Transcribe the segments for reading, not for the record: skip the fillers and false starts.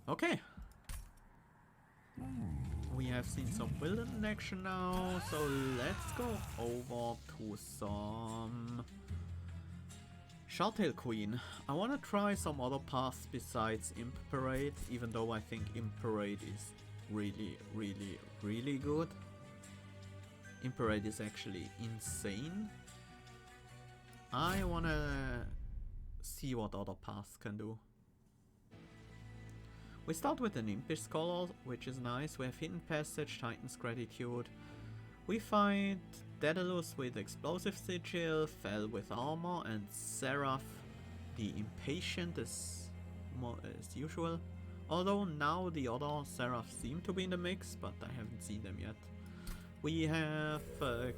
Okay. We have seen some villain action now, so let's go over to some Shardtail Queen. I want to try some other paths besides Imp Parade, even though I think Imp Parade is really good. Imp Parade is actually insane. I want to see what other paths can do. We start with an Impish Scholar, which is nice. We have Hidden Passage, Titan's Gratitude. We find Daedalus with Explosive Sigil, Fel with Armor, and Seraph the Impatient as usual. Although now the other Seraphs seem to be in the mix, but I haven't seen them yet. We have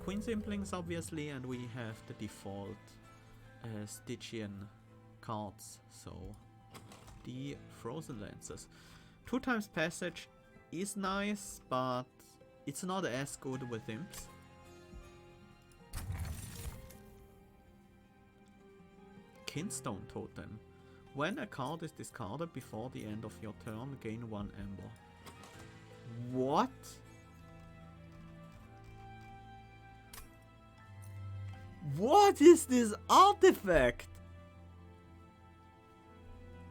Queen Simplings obviously, and we have the default Stygian cards, so the Frozen Lancers. 2x Passage is nice, but it's not as good with Imps. Kinstone Totem. When a card is discarded before the end of your turn, gain 1 Ember. What? What is this artifact?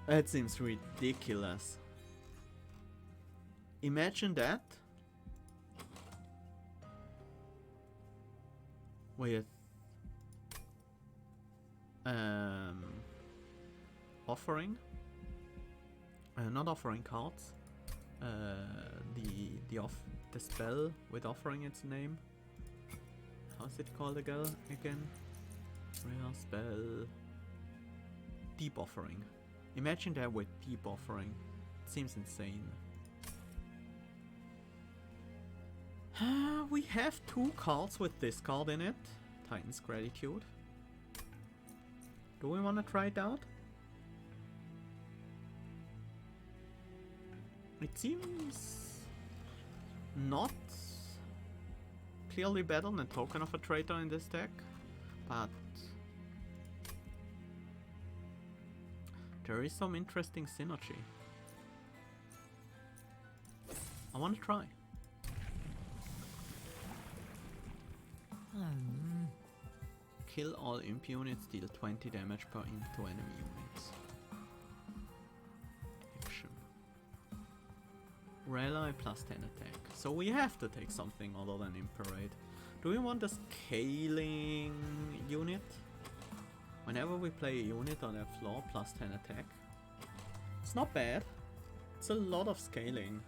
That seems ridiculous. Imagine that. With offering. Not offering cards. The spell with offering its name. How's it called again? Rare spell. Deep Offering. Imagine that with Deep Offering. It seems insane. We have 2 cards with this card in it. Titan's Gratitude. Do we want to try it out? It seems not clearly better than Token of a Traitor in this deck, but there is some interesting synergy. I want to try. Kill all imp units, deal 20 damage per imp to enemy units. Action. Rally plus 10 attack. So we have to take something other than Imp Parade. Do we want a scaling unit? Whenever we play a unit on that floor, plus 10 attack. It's not bad. It's a lot of scaling.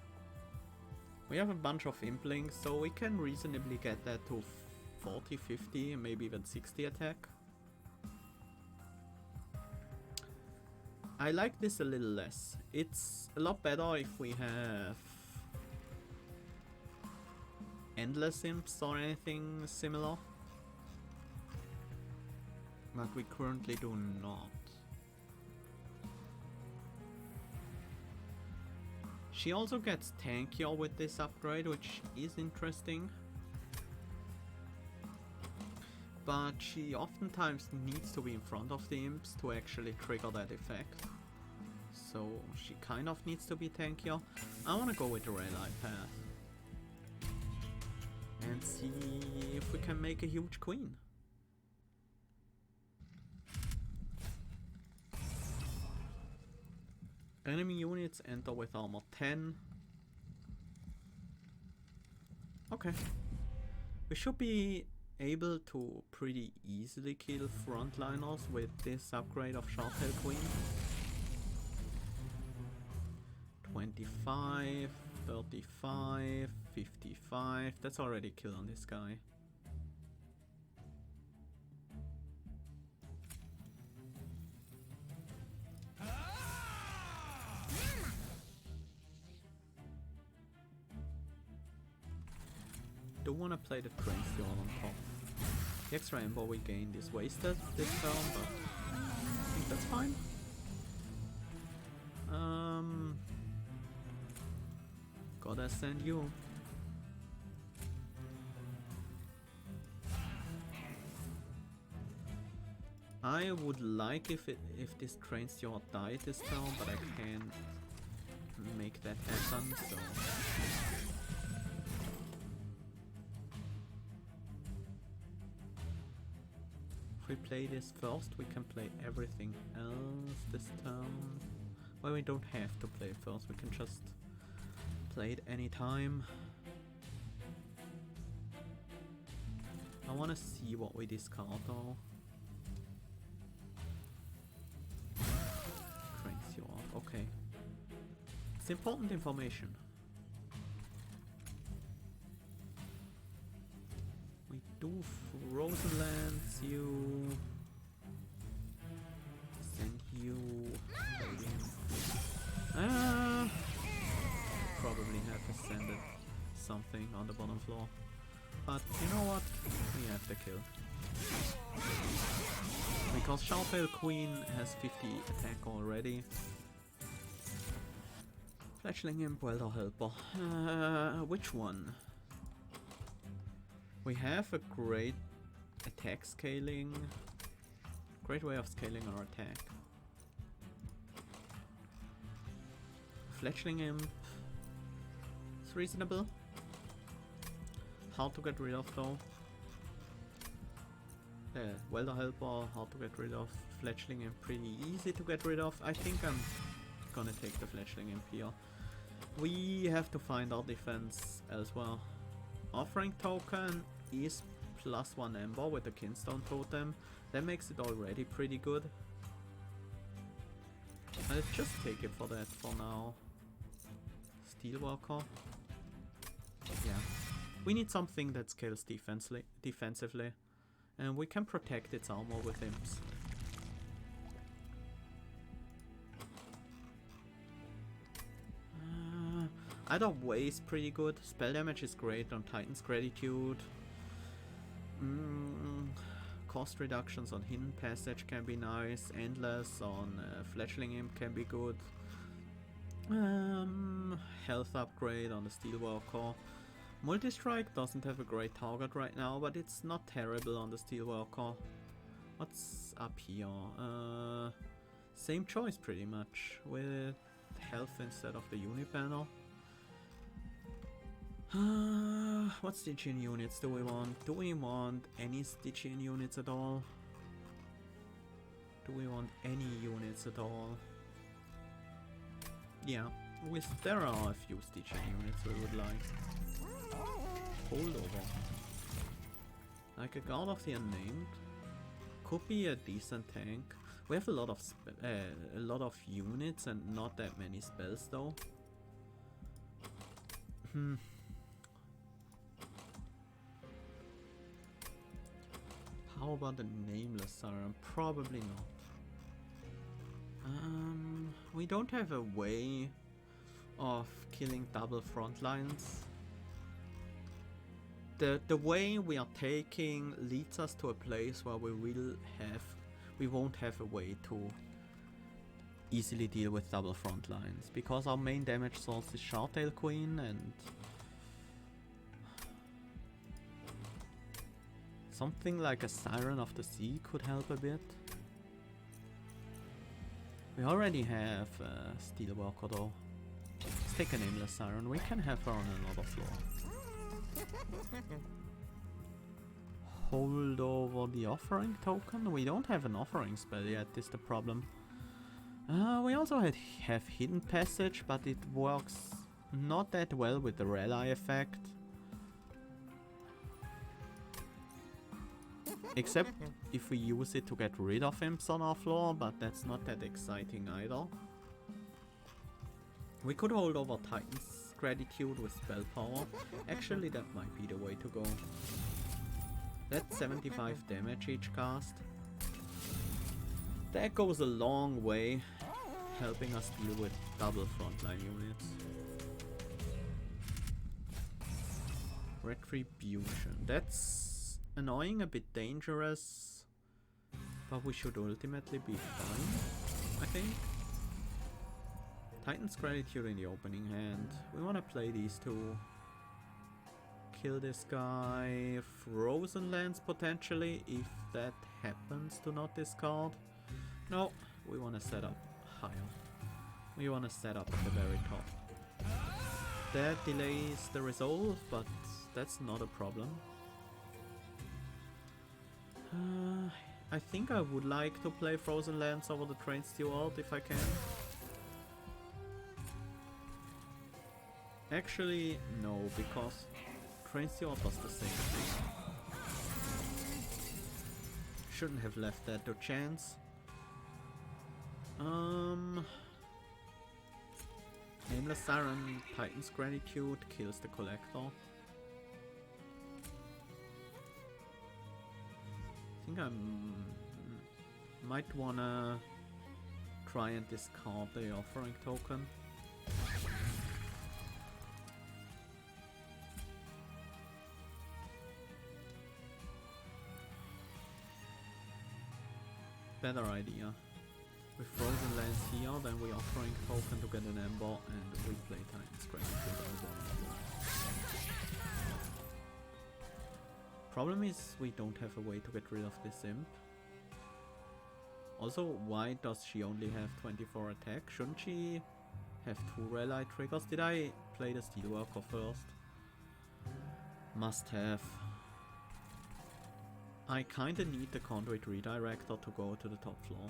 We have a bunch of implings, so we can reasonably get that to 40, 50, maybe even 60 attack. I like this a little less. It's a lot better if we have endless imps or anything similar. But we currently do not. She also gets tankier with this upgrade, which is interesting. But she oftentimes needs to be in front of the imps to actually trigger that effect. So she kind of needs to be tankier. I want to go with the red eye path. And see if we can make a huge queen. Enemy units enter with armor 10. Okay. We should be able to pretty easily kill frontliners with this upgrade of Shardtail Queen. 25, 35, 55. That's already a kill on this guy. Do want to play the train still on top. The extra ember we gained is wasted this turn, but I think that's fine. Gotta send you. I would like if this train steward died this turn, but I can't make that happen, so... If we play this first, we can play everything else this turn. Well, we don't have to play it first, we can just play it anytime. I wanna see what we discard though. Cranks you off, okay. It's important information. We do Frozen Lands you. Send you. Probably have ascended something on the bottom floor. But you know what? We have the kill. Because Shoutale Queen has 50 attack already. Fletchling Imp, Welder Helper. Which one? We have a great attack scaling. Great way of scaling our attack. Fletchling Imp. It's reasonable. Hard to get rid of though. Welder Helper, hard to get rid of. Fletchling Imp, pretty easy to get rid of. I think I'm gonna take the Fletchling Imp here. We have to find our defense elsewhere. Offering Token is +1 Ember with the Kinstone Totem. That makes it already pretty good. I'll just take it for that for now. Steelworker. Yeah. We need something that scales defensively. And we can protect its armor with imps. Either way is pretty good. Spell damage is great on Titan's Gratitude. Cost reductions on Hidden Passage can be nice. Endless on Fletchling Imp can be good. Health upgrade on the Steelworker. Multi-Strike doesn't have a great target right now, but it's not terrible on the Steelworker. What's up here? Same choice pretty much, with health instead of the unit banner. What Stygian units do we want? Do we want any Stygian units at all? Do we want any units at all? Yeah, there are a few Stygian units we would like. Holdover. Like a Guard of the Unnamed. Could be a decent tank. We have a lot of units and not that many spells though. How about the Nameless Siren? Probably not. We don't have a way of killing double front lines. The way we are taking leads us to a place where we won't have a way to easily deal with double front lines, because our main damage source is Shoutale Queen, and something like a Siren of the Sea could help a bit. We already have Steelworker though. Let's take a Nameless Siren, we can have her on another floor. Hold over the Offering Token? We don't have an Offering spell yet, is the problem. We also have Hidden Passage, but it works not that well with the Rally effect. Except if we use it to get rid of imps on our floor, but that's not that exciting either. We could hold over Titan's Gratitude with spell power. Actually, that might be the way to go. That's 75 damage each cast. That goes a long way, helping us deal with double frontline units. Retribution. That's annoying, a bit dangerous, but we should ultimately be fine, I think. Titan's Gratitude in the opening hand. We want to play these two. Kill this guy. Frozen Lands potentially, if that happens to not discard. No, we want to set up higher. We want to set up at the very top. That delays the resolve, but that's not a problem. I think I would like to play Frozen Lands over the Train Steward if I can. Actually, no, because Train Steward does the same thing. Shouldn't have left that to chance. Nameless Siren, Titan's Gratitude, kills the Collector. I think I might wanna try and discard the offering token. Better idea. With Frozen Lands here, then we offering token to get an Ember and we play Titan's Gratitude on the bottom floor. Problem is we don't have a way to get rid of this imp. Also, why does she only have 24 attack? Shouldn't she have 2 rally triggers? Did I play the Steelworker first? Must have. I kinda need the Conduit Redirector to go to the top floor.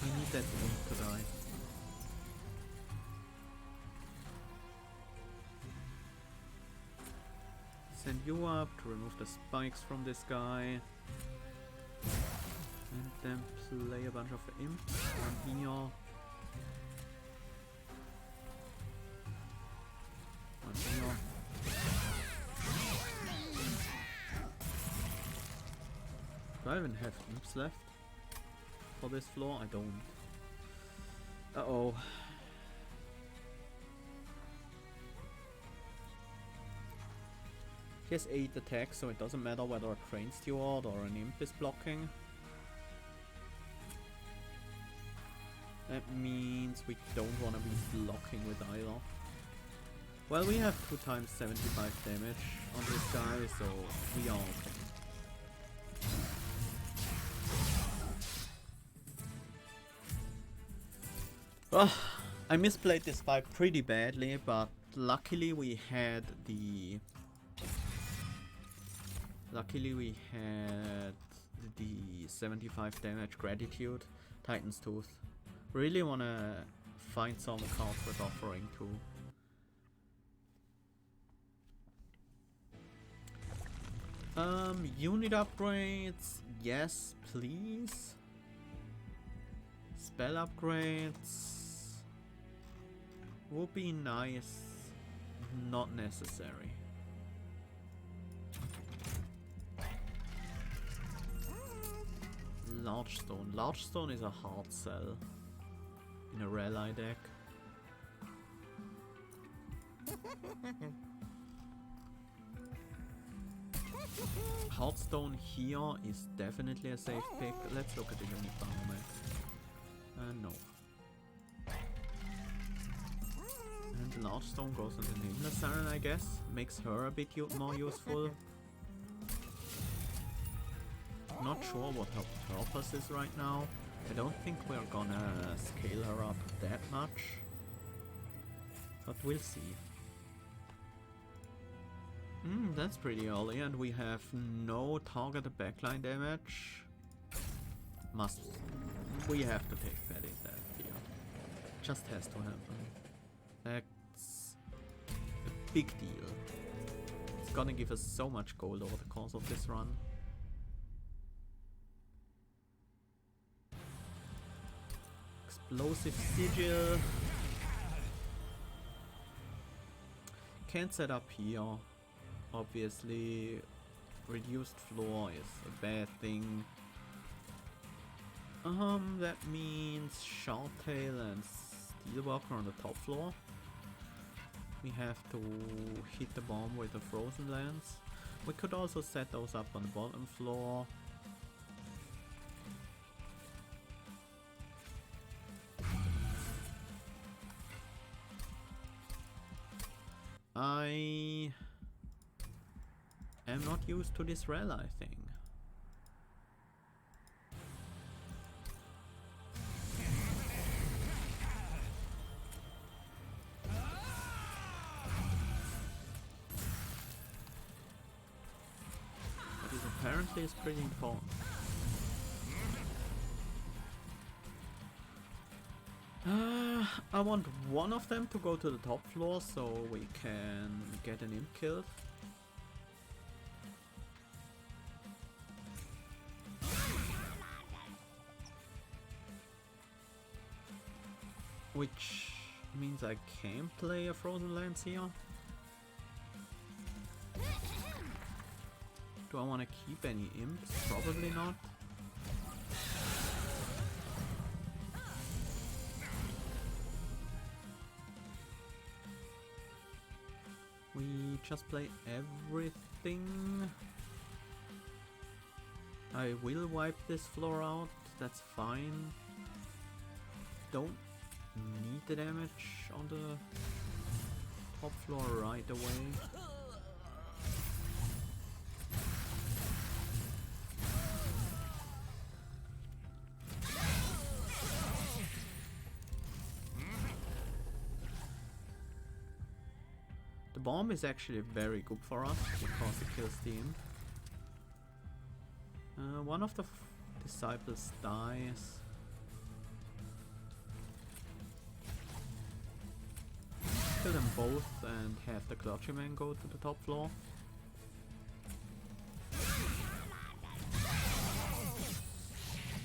We need that imp to die. Send you up to remove the spikes from this guy. And then play a bunch of imps. One here. One here. Do I even have imps left for this floor? I don't. Uh-oh. He has 8 attacks, so it doesn't matter whether a Train Steward or an imp is blocking. That means we don't want to be blocking with either. Well, we have 2 times 75 damage on this guy, so we are okay. Oh, I misplayed this fight pretty badly, but luckily we had the 75 damage Gratitude, Titan's Tooth. Really wanna find some cards with offering too. Unit upgrades, yes please. Spell upgrades would be nice, not necessary. Large Stone. Large Stone is a hard sell in a rally deck. Heartstone here is definitely a safe pick. Let's look at the unit Baromet. No. And Large Stone goes on the Nameless Siren, I guess. Makes her a bit more useful. Not sure what her purpose is right now. I don't think we're gonna scale her up that much. But we'll see. That's pretty early, and we have no targeted backline damage. We have to take Fatty that here. Just has to happen. That's a big deal. It's gonna give us so much gold over the course of this run. Explosive Sigil. Can't set up here. Obviously, reduced floor is a bad thing. That means Sharptail and Steelworker on the top floor. We have to hit the bomb with the Frozen Lands. We could also set those up on the bottom floor. I am not used to this rally thing. apparently is pretty important. I want one of them to go to the top floor so we can get an imp killed. Which means I can play a Frozen Lance here. Do I want to keep any imps? Probably not. We just play everything. I will wipe this floor out, that's fine. Don't need the damage on the top floor right away. The bomb is actually very good for us because it kills the imp. One of the disciples dies. Kill them both and have the clergyman go to the top floor.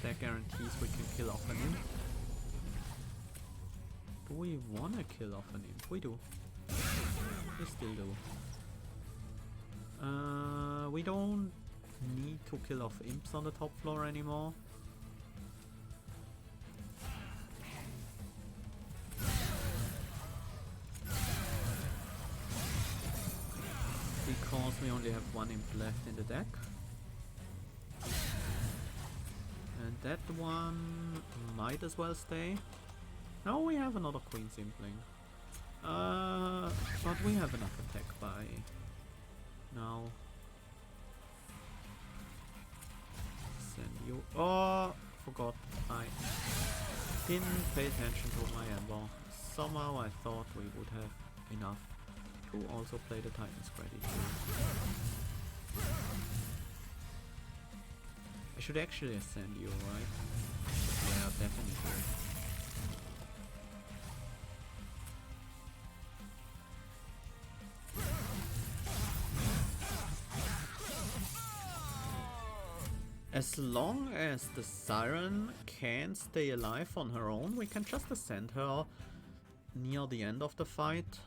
That guarantees we can kill off an imp. Do we wanna kill off an imp? We do. We still do. We don't need to kill off imps on the top floor anymore. Because we only have one imp left in the deck. And that one might as well stay. No, we have another Queen Simpling. But we have enough attack by now. Send you. Oh, forgot. I didn't pay attention to my ember. Somehow I thought we would have enough to also play the Titan's Gratitude. I should actually ascend you, right? Yeah, definitely. As long as the Siren can stay alive on her own, we can just ascend her near the end of the fight.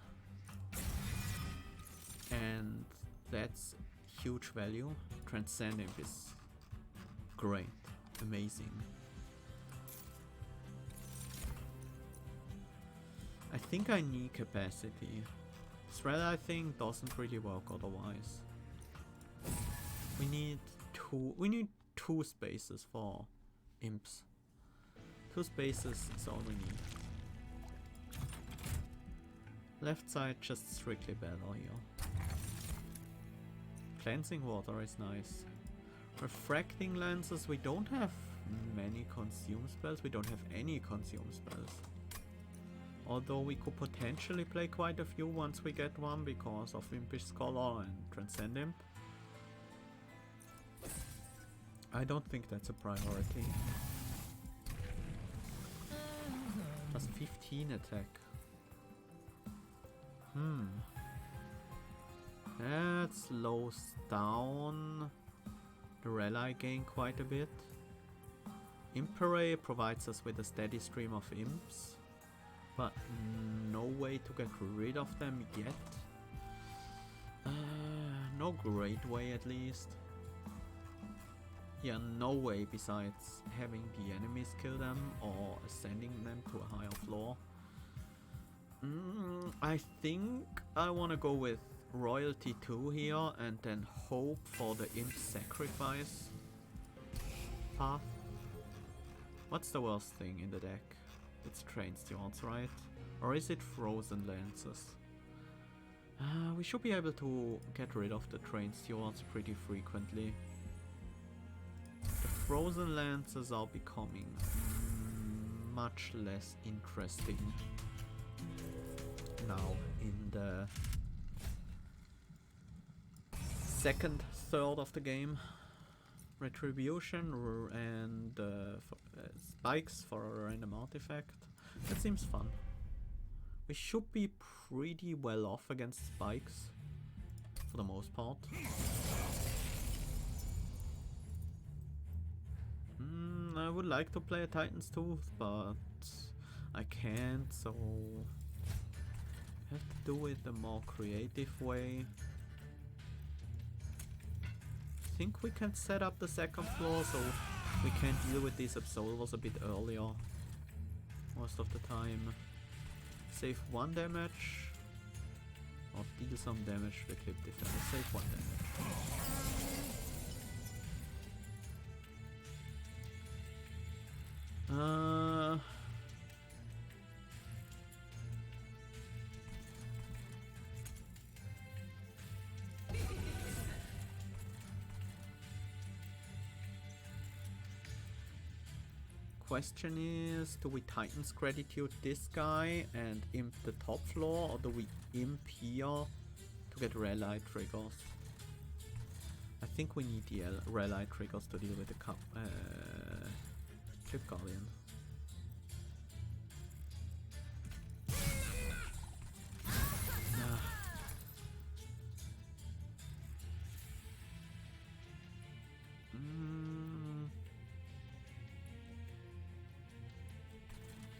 And that's huge value. Transcend Imp is great, amazing. I think I need capacity. Thread, I think, doesn't really work otherwise. We need two spaces for imps. 2 spaces is all we need. Left side just strictly battle here. Cleansing water is nice. Refracting lenses, we don't have many consume spells. We don't have any consume spells. Although we could potentially play quite a few once we get one because of Impish Scholar and Transcend Imp. I don't think that's a priority. Plus 15 attack. That slows down the Rally gain quite a bit. Impere provides us with a steady stream of imps, but no way to get rid of them yet. No great way at least. Yeah, no way besides having the enemies kill them or ascending them to a higher floor. I think I want to go with Royalty 2 here and then hope for the Imp Sacrifice path. What's the worst thing in the deck? It's Train Stewards, right? Or is it Frozen Lances? We should be able to get rid of the Train Stewards pretty frequently. The Frozen Lances are becoming much less interesting now in the second third of the game. Retribution and spikes for a random artifact. That seems fun. We should be pretty well off against spikes, for the most part. I would like to play a Titan's Tooth, but I can't, so I have to do it the more creative way. I think we can set up the second floor so we can deal with these absolvers a bit earlier. Most of the time. Save 1 damage. Or deal some damage to the clip defender. Save 1 damage. Question is, do we Titan's Gratitude this guy and imp the top floor, or do we imp here to get Rally triggers? I think we need the Rally triggers to deal with the Clip Guardian.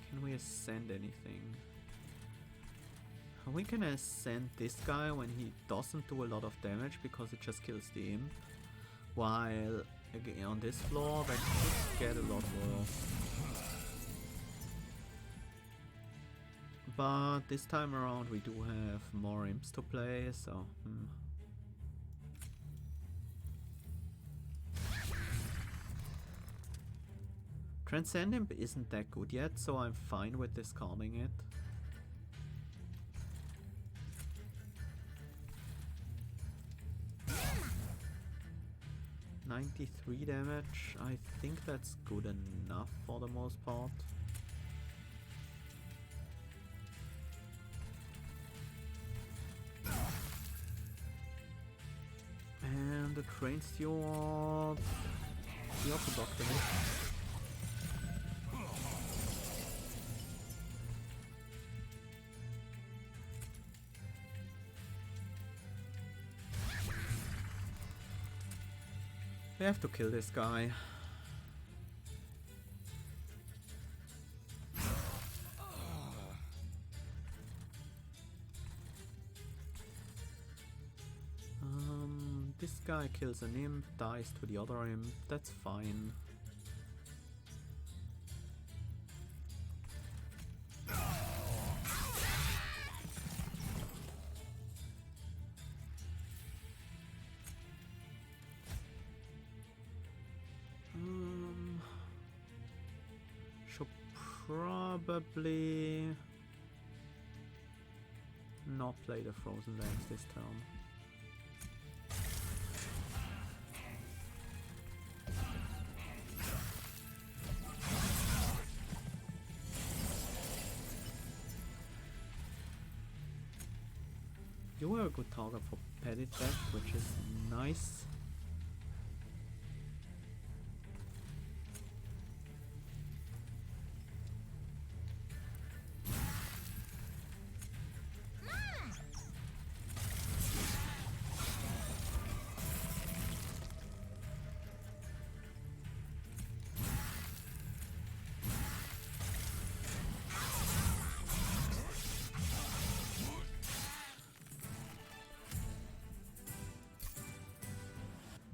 Can we ascend anything? We can ascend this guy when he doesn't do a lot of damage because it just kills the imp. While again on this floor that could get a lot worse. But this time around we do have more imps to play, so Transcend Imp isn't that good yet, so I'm fine with discarding it. $93 damage, I think that's good enough for the most part. And the Train Steward, the Orthodox damage. We have to kill this guy. This guy kills an imp, dies to the other imp, that's fine. Should probably not play the Frozen Lands this turn. You were a good target for Petty Theft, which is nice.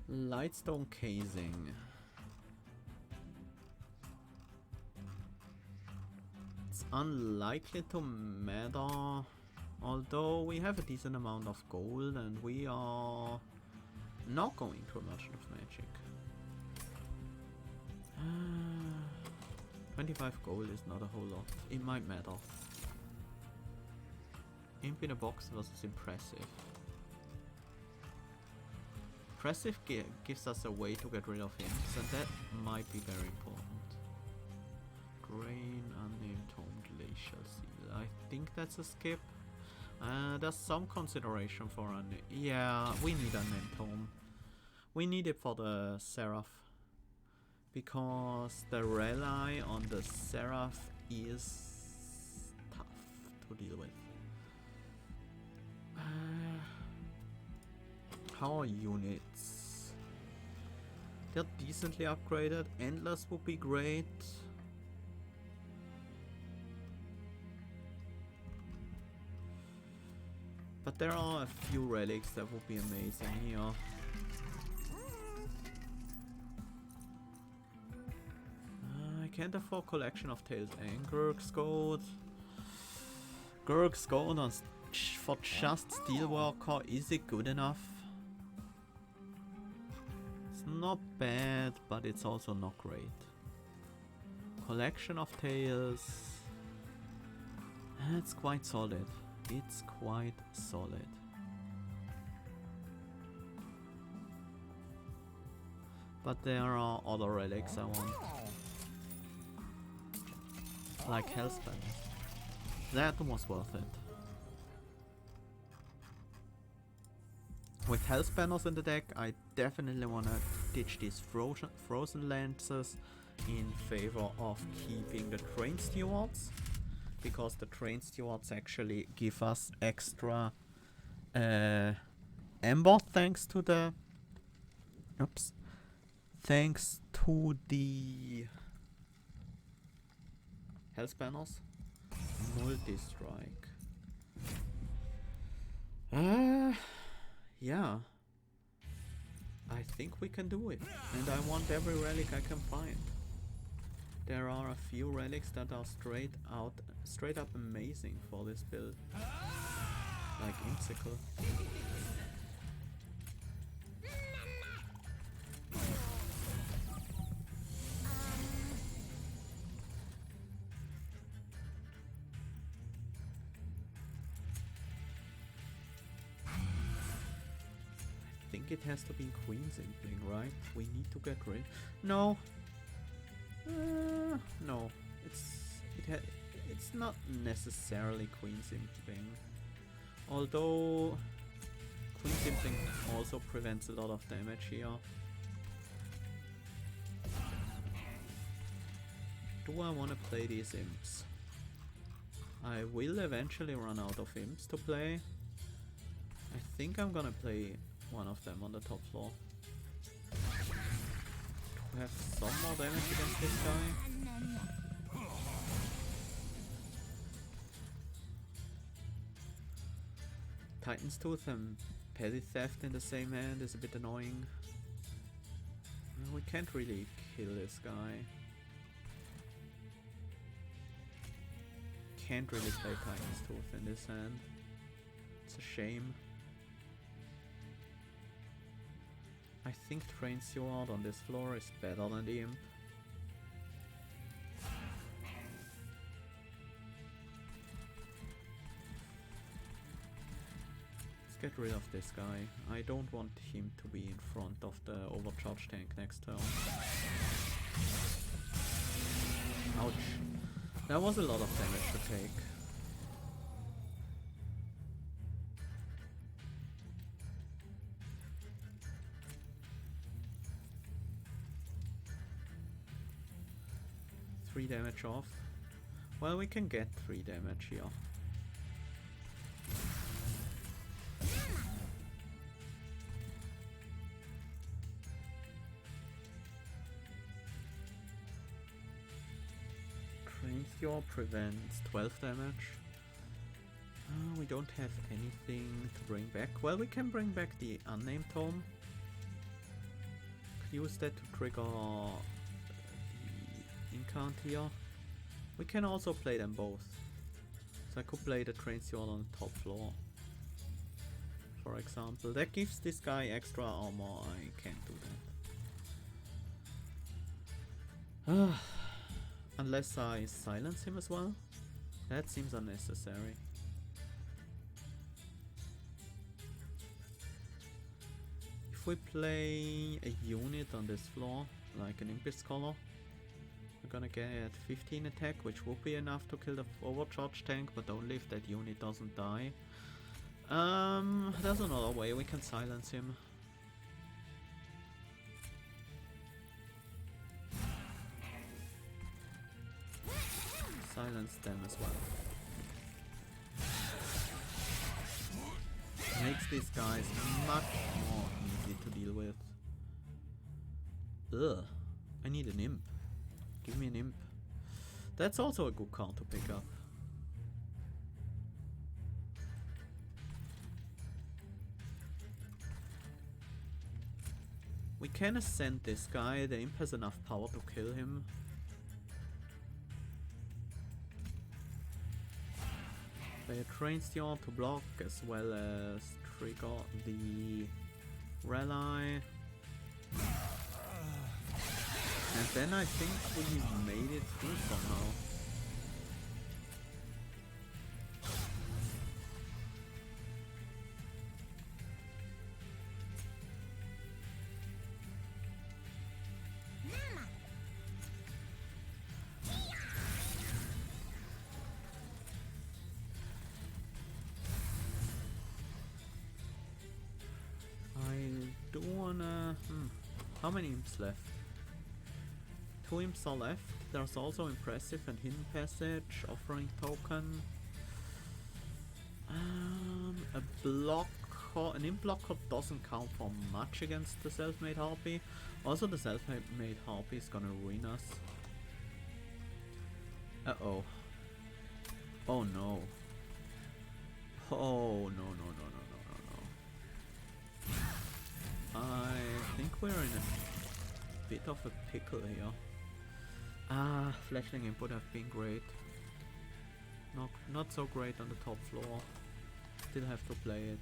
Lightstone Casing. It's unlikely to matter, although we have a decent amount of gold and we are not going to a Merchant of Magic. 25 gold is not a whole lot. It might matter. Imp in a box versus Impressive. Impressive gives us a way to get rid of imps, and that might be very important. Grain, Unnamed Tome, Glacial Seal. I think that's a skip. There's some consideration for Unnamed. Yeah, we need Unnamed Tome. We need it for the Seraph. Because the rally on the Seraph is tough to deal with. How are units? They're decently upgraded. Endless would be great. But there are a few relics that would be amazing here. I can't afford Collection of Tales and Gurk's Gold. Gurk's Gold on for just Steelworker, is it good enough? It's not bad, but it's also not great. Collection of Tales. It's quite solid. It's quite solid. But there are other relics I want. Like Hellspell. That was worth it. With Hellspanners in the deck, I definitely want to ditch these frozen lances in favor of keeping the Train Stewards. Because the Train Stewards actually give us extra amber thanks to the... Oops. Thanks to the Hellspanners. Multi-strike. Yeah. I think we can do it. And I want every relic I can find. There are a few relics that are straight up amazing for this build. Like Imsicle. I think it has to be Queen's Impling, right? We need to get rid. No. No. It's not necessarily Queen's Impling. Although Queen's Impling also prevents a lot of damage here. Do I want to play these imps? I will eventually run out of imps to play. I think I'm gonna play one of them on the top floor. To have some more damage against this guy. Titan's Tooth and Petty Theft in the same hand is a bit annoying. We can't really kill this guy. Can't really play Titan's Tooth in this hand. It's a shame. I think Train Steward on this floor is better than the Imp. Let's get rid of this guy. I don't want him to be in front of the overcharge tank next turn. Ouch. That was a lot of damage to take. Three damage off. Well, we can get 3 damage here. Train Cure prevents 12 damage. We don't have anything to bring back. Well, we can bring back the Unnamed Tome. Use that to trigger Incant here. We can also play them both. So I could play the Train Steward on the top floor. For example. That gives this guy extra armor. I can't do that. Unless I silence him as well. That seems unnecessary. If we play a unit on this floor, like an Impis Scholar, we're gonna get 15 attack, which would be enough to kill the overcharge tank, but only if that unit doesn't die. There's another way, we can silence him. silence them as well. Makes these guys much more easy to deal with. Ugh, I need an imp. Give me an imp. That's also a good card to pick up. We can ascend this guy, the imp has enough power to kill him. Play a train steer to block as well as trigger the rally. And then I think we made it through somehow. How many imps left? 2 imps are left. There's also impressive and hidden passage, offering token. A blocker, an imp blocker doesn't count for much against the self-made harpy. Also, the self-made harpy is gonna ruin us. Uh-oh. Oh no. Oh no. I think we're in a bit of a pickle here. Flashling Imp would have been great. Not so great on the top floor. Still have to play it.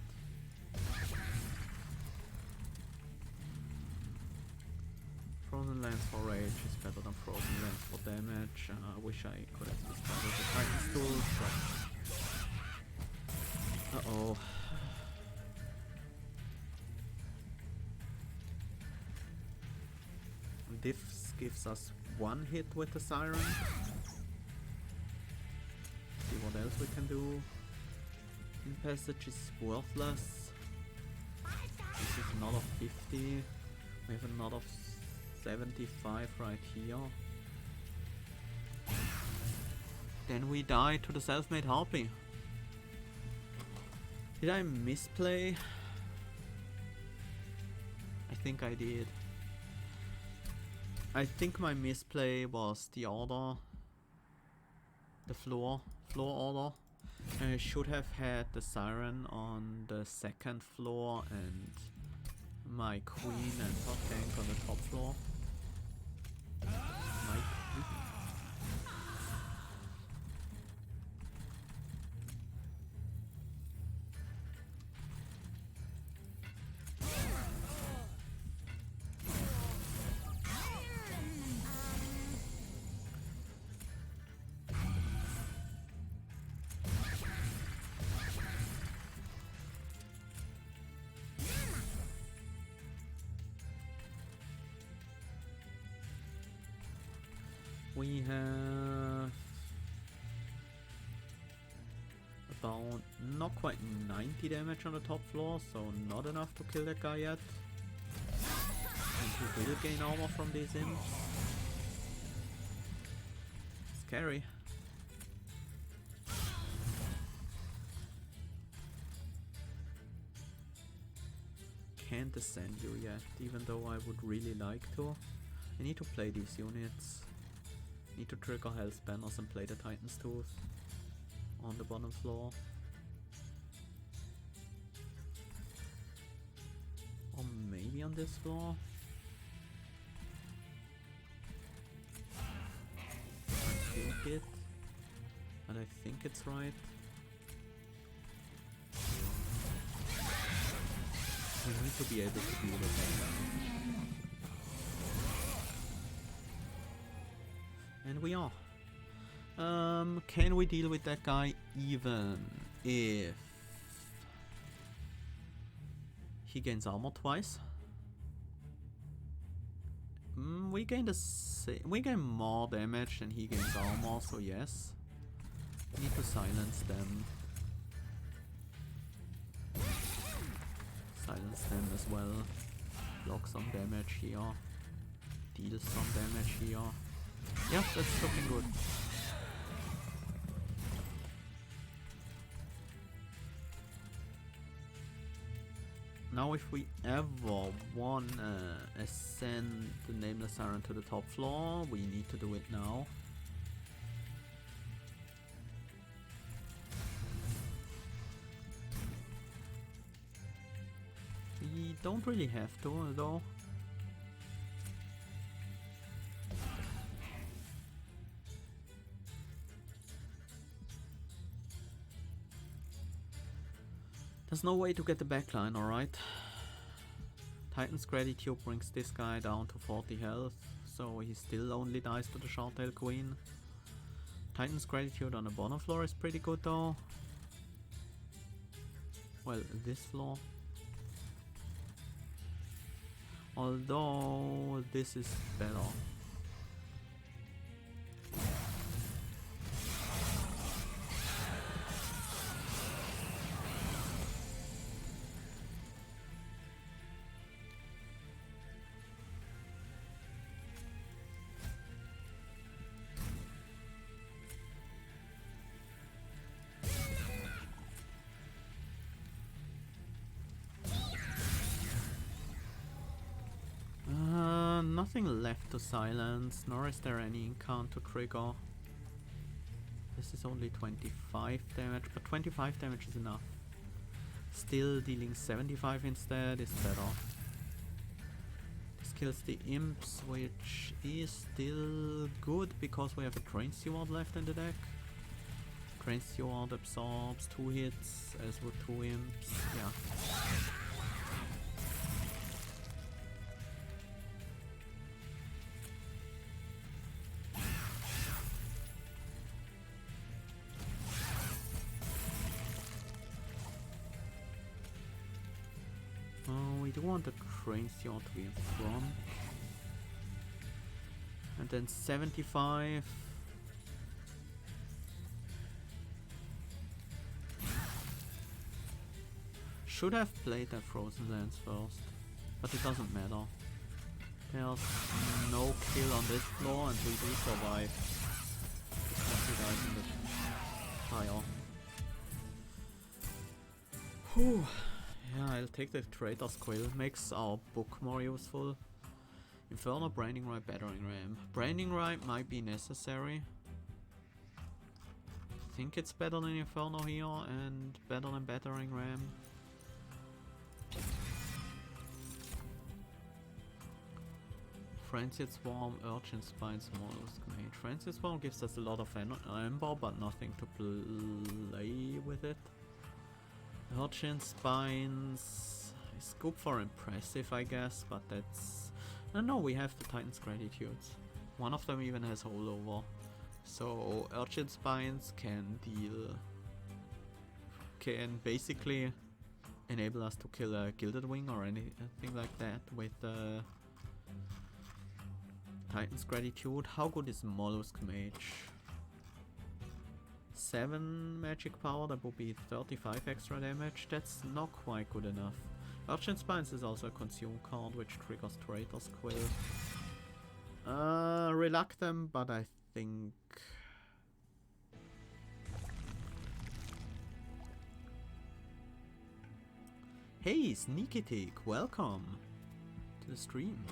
Frozen Lance for rage is better than Frozen Lance for damage. I wish I could have discarded the Titan's tools, but... Uh-oh. This gives us 1 hit with the Siren. See what else we can do. In passage is worthless. This is another 50. We have another 75 right here. Then we die to the self-made harpy. Did I misplay? I think I did. I think my misplay was the order, the floor order. I should have had the Siren on the 2nd floor and my Queen and her tank on the top floor. We have about not quite 90 damage on the top floor, so not enough to kill that guy yet. And he will gain armor from these imps. Scary. Can't ascend you yet, even though I would really like to. I need to play these units. Need to trigger health banners and play the Titan's Tooth on the bottom floor. Or maybe on this floor. I think it. And I think it's right. We need to be able to deal with that. And we are. Can we deal with that guy even if he gains armor twice? We gain more damage than he gains armor, so yes. We need to silence them. Silence them as well. Block some damage here. Deal some damage here. Yeah, that's looking good. Now if we ever wanna ascend the Nameless Siren to the top floor, we need to do it now. We don't really have to, though. There's no way to get the backline, alright? Titan's Gratitude brings this guy down to 40 health, so he still only dies to the Shardtail Queen. Titan's Gratitude on the bottom floor is pretty good though. Well, this floor. Although this is better. Nothing left to silence, nor is there any incant to trigger. This is only 25 damage, but 25 damage is enough. Still dealing 75 instead is better. This kills the imps, which is still good because we have a Train Steward left in the deck. Train Steward absorbs 2 hits, as would 2 imps, yeah. We do want the Train Steward to be in front. And then 75. Should have played that Frozen Lands first, but it doesn't matter. There's no kill on this floor and we do survive. Because he dies in the fire. Whew. Yeah, I'll take the Traitor's Quill, makes our book more useful. Inferno, Branding Rite, Battering Ram. Branding Rite might be necessary. I think it's better than Inferno here and better than Battering Ram. Frenzied Swarm, Urchin Spines, Mollusk Mage. Frenzied Swarm gives us a lot of Ember, but nothing to play with it. Urchin Spines is good for impressive, I guess, but that's... No, we have the Titan's Gratitudes. One of them even has Holdover. So Urchin Spines can basically enable us to kill a Gilded Wing or anything like that with Titan's Gratitude. How good is Mollusk Mage? 7 magic power, that would be 35 extra damage. That's not quite good enough. Urchin Spines is also a consume card, which triggers Traitor's Quill. Reluctant, but I think... Hey, Sneaky Tick, welcome to the stream.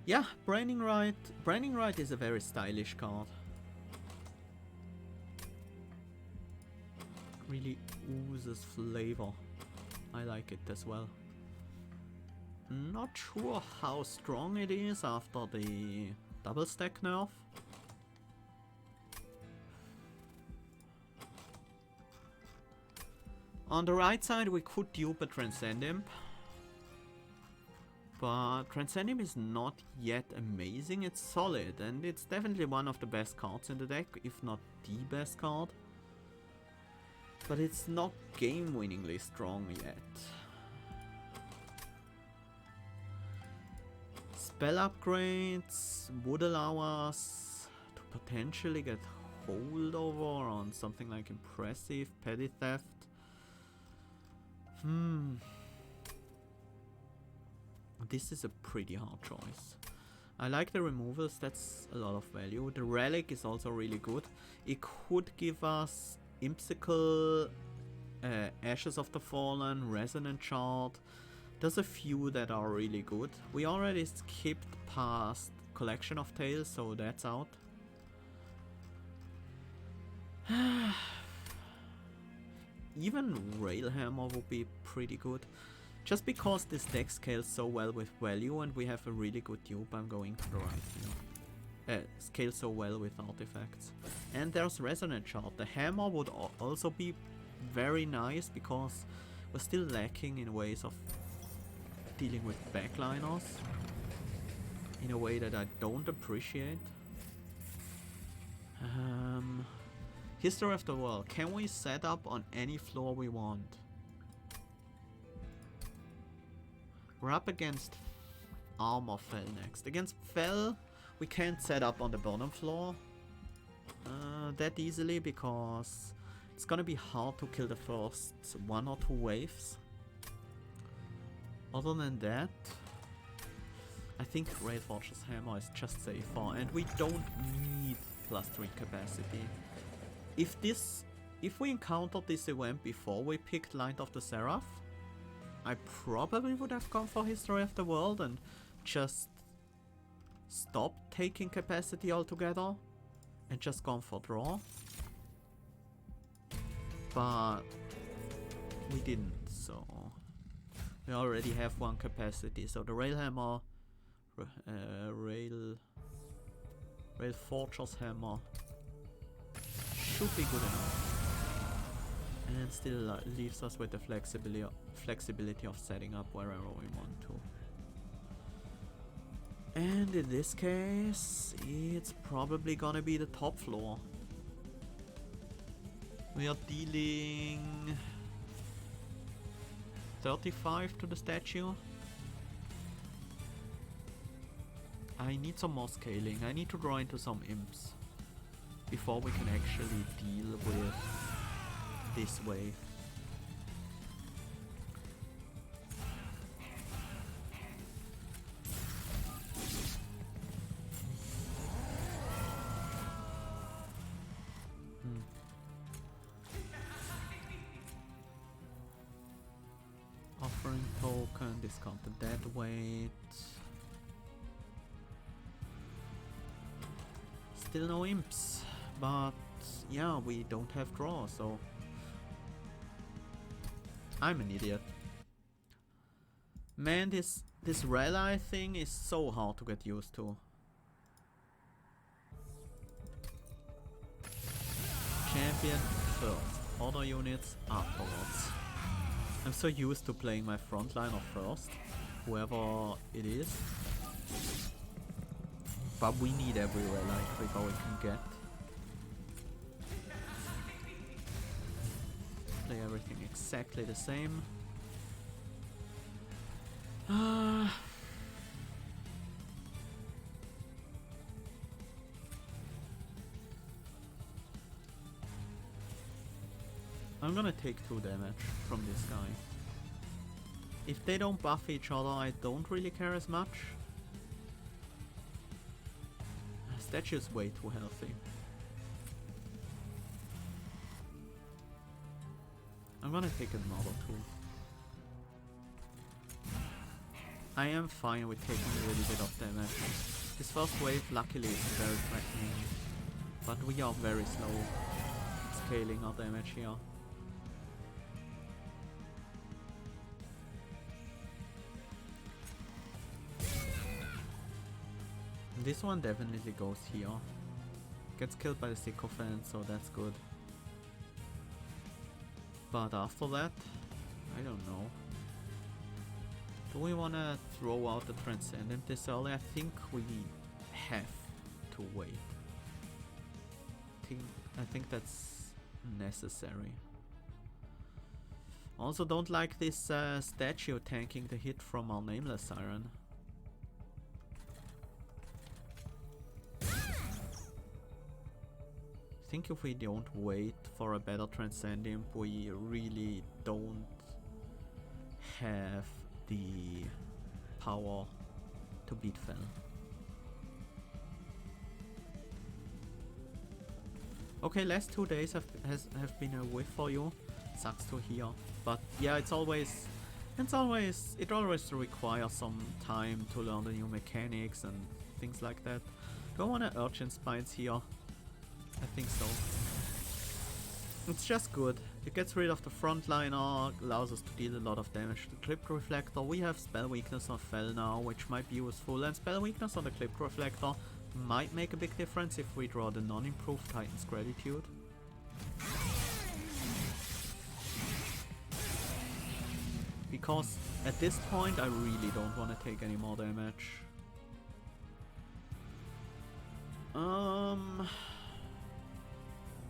Yeah, Branding Rite. Branding Rite is a very stylish card. Really oozes flavor. I like it as well. Not sure how strong it is after the double stack nerf. On the right side we could dupe a Transcend Imp. But Transcend Imp is not yet amazing, it's solid and it's definitely one of the best cards in the deck, if not the best card. But it's not game-winningly strong yet. Spell upgrades would allow us to potentially get Holdover on something like Impressive, Petty Theft. This is a pretty hard choice. I like the removals, that's a lot of value. The Relic is also really good. It could give us Impsicle Ashes of the Fallen, Resonant Shard. There's a few that are really good. We already skipped past Collection of Tales, so that's out. Even Railhammer would be pretty good. Just because this deck scales so well with value and we have a really good dupe, I'm going to the right here. Scales so well with artifacts. And there's Resonant Shard. The hammer would also be very nice because we're still lacking in ways of dealing with backliners in a way that I don't appreciate. History of the World. Can we set up on any floor we want? We're up against Armor Fell next. Against Fell, we can't set up on the bottom floor that easily because it's gonna be hard to kill the first 1 or 2 waves. Other than that, I think Railforger's Hammer is just safer, and we don't need +3 capacity. If we encountered this event before we picked Light of the Seraph, I probably would have gone for History of the World and just stopped taking capacity altogether and just gone for draw. But we didn't, so we already have 1 capacity, so the Railhammer, Railforger's Hammer should be good enough. And still leaves us with the flexibility of setting up wherever we want to. And in this case, it's probably gonna be the top floor. We are dealing 35 to the statue. I need some more scaling. I need to draw into some imps before we can actually deal with this wave. Offering token, discount the dead weight. Still no imps, but yeah, we don't have draw, so I'm an idiot. Man, this rally thing is so hard to get used to. Champion first, other units afterwards. I'm so used to playing my frontliner first, whoever it is. But we need every rally trigger we can get. Play everything exactly the same. I'm gonna take 2 damage from this guy. If they don't buff each other, I don't really care as much. Statue is way too healthy. I'm gonna take another 2. I am fine with taking a little bit of damage. This first wave luckily is very threatening, but we are very slow scaling our damage here. This one definitely goes here. Gets killed by the sycophant, so that's good. But after that, I don't know. Do we wanna throw out the Transcendent this early? I think we have to wait. I think that's necessary. Also don't like this statue tanking the hit from our Nameless Siren. I think if we don't wait for a better Transcendent, we really don't have the power to beat Fel. Okay, last 2 days have been a whiff for you. Sucks to hear. But yeah, it always requires some time to learn the new mechanics and things like that. Do I want to Urchin Spines here? I think so. It's just good. It gets rid of the frontliner, allows us to deal a lot of damage to the Clipped Reflector. We have Spell Weakness on Fel now, which might be useful, and Spell Weakness on the Clipped Reflector might make a big difference if we draw the non-improved Titan's Gratitude. Because at this point I really don't want to take any more damage.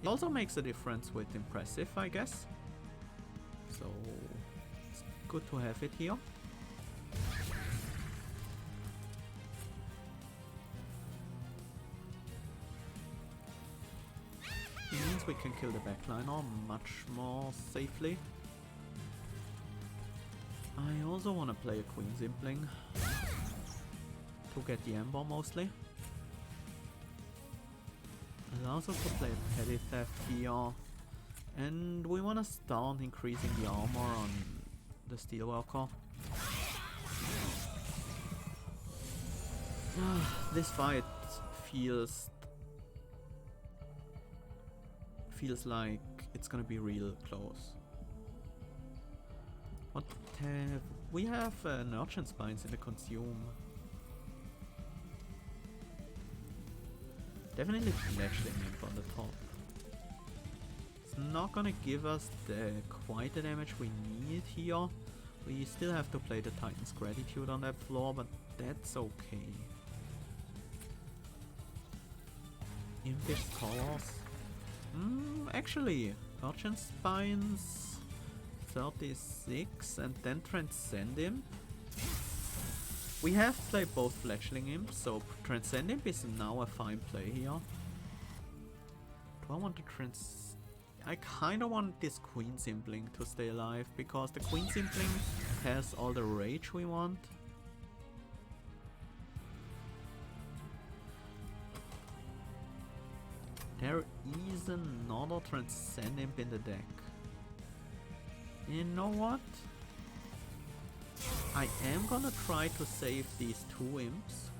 It also makes a difference with Impressive, I guess. So it's good to have it here. It means we can kill the backliner much more safely. I also want to play a Queen's Impling to get the Ember mostly. Allows us to play a Petty Theft here, and we want to start increasing the armor on the Steelworker. This fight feels like it's gonna be real close. What have we have? Urchin Spines in the Consume. Definitely Fletchling Imp on the top. It's not gonna give us quite the damage we need here. We still have to play the Titan's Gratitude on that floor, but that's okay. Impish Colors. Actually, Urchin Spines 36 and then Transcend Imp. We have played both Fletchling Imps, so Transcend Imp is now a fine play here. Do I want to I kinda want this Queen's Impling to stay alive, because the Queen's Impling has all the rage we want. There is another Transcend Imp in the deck. You know what? I am gonna try to save these two imps.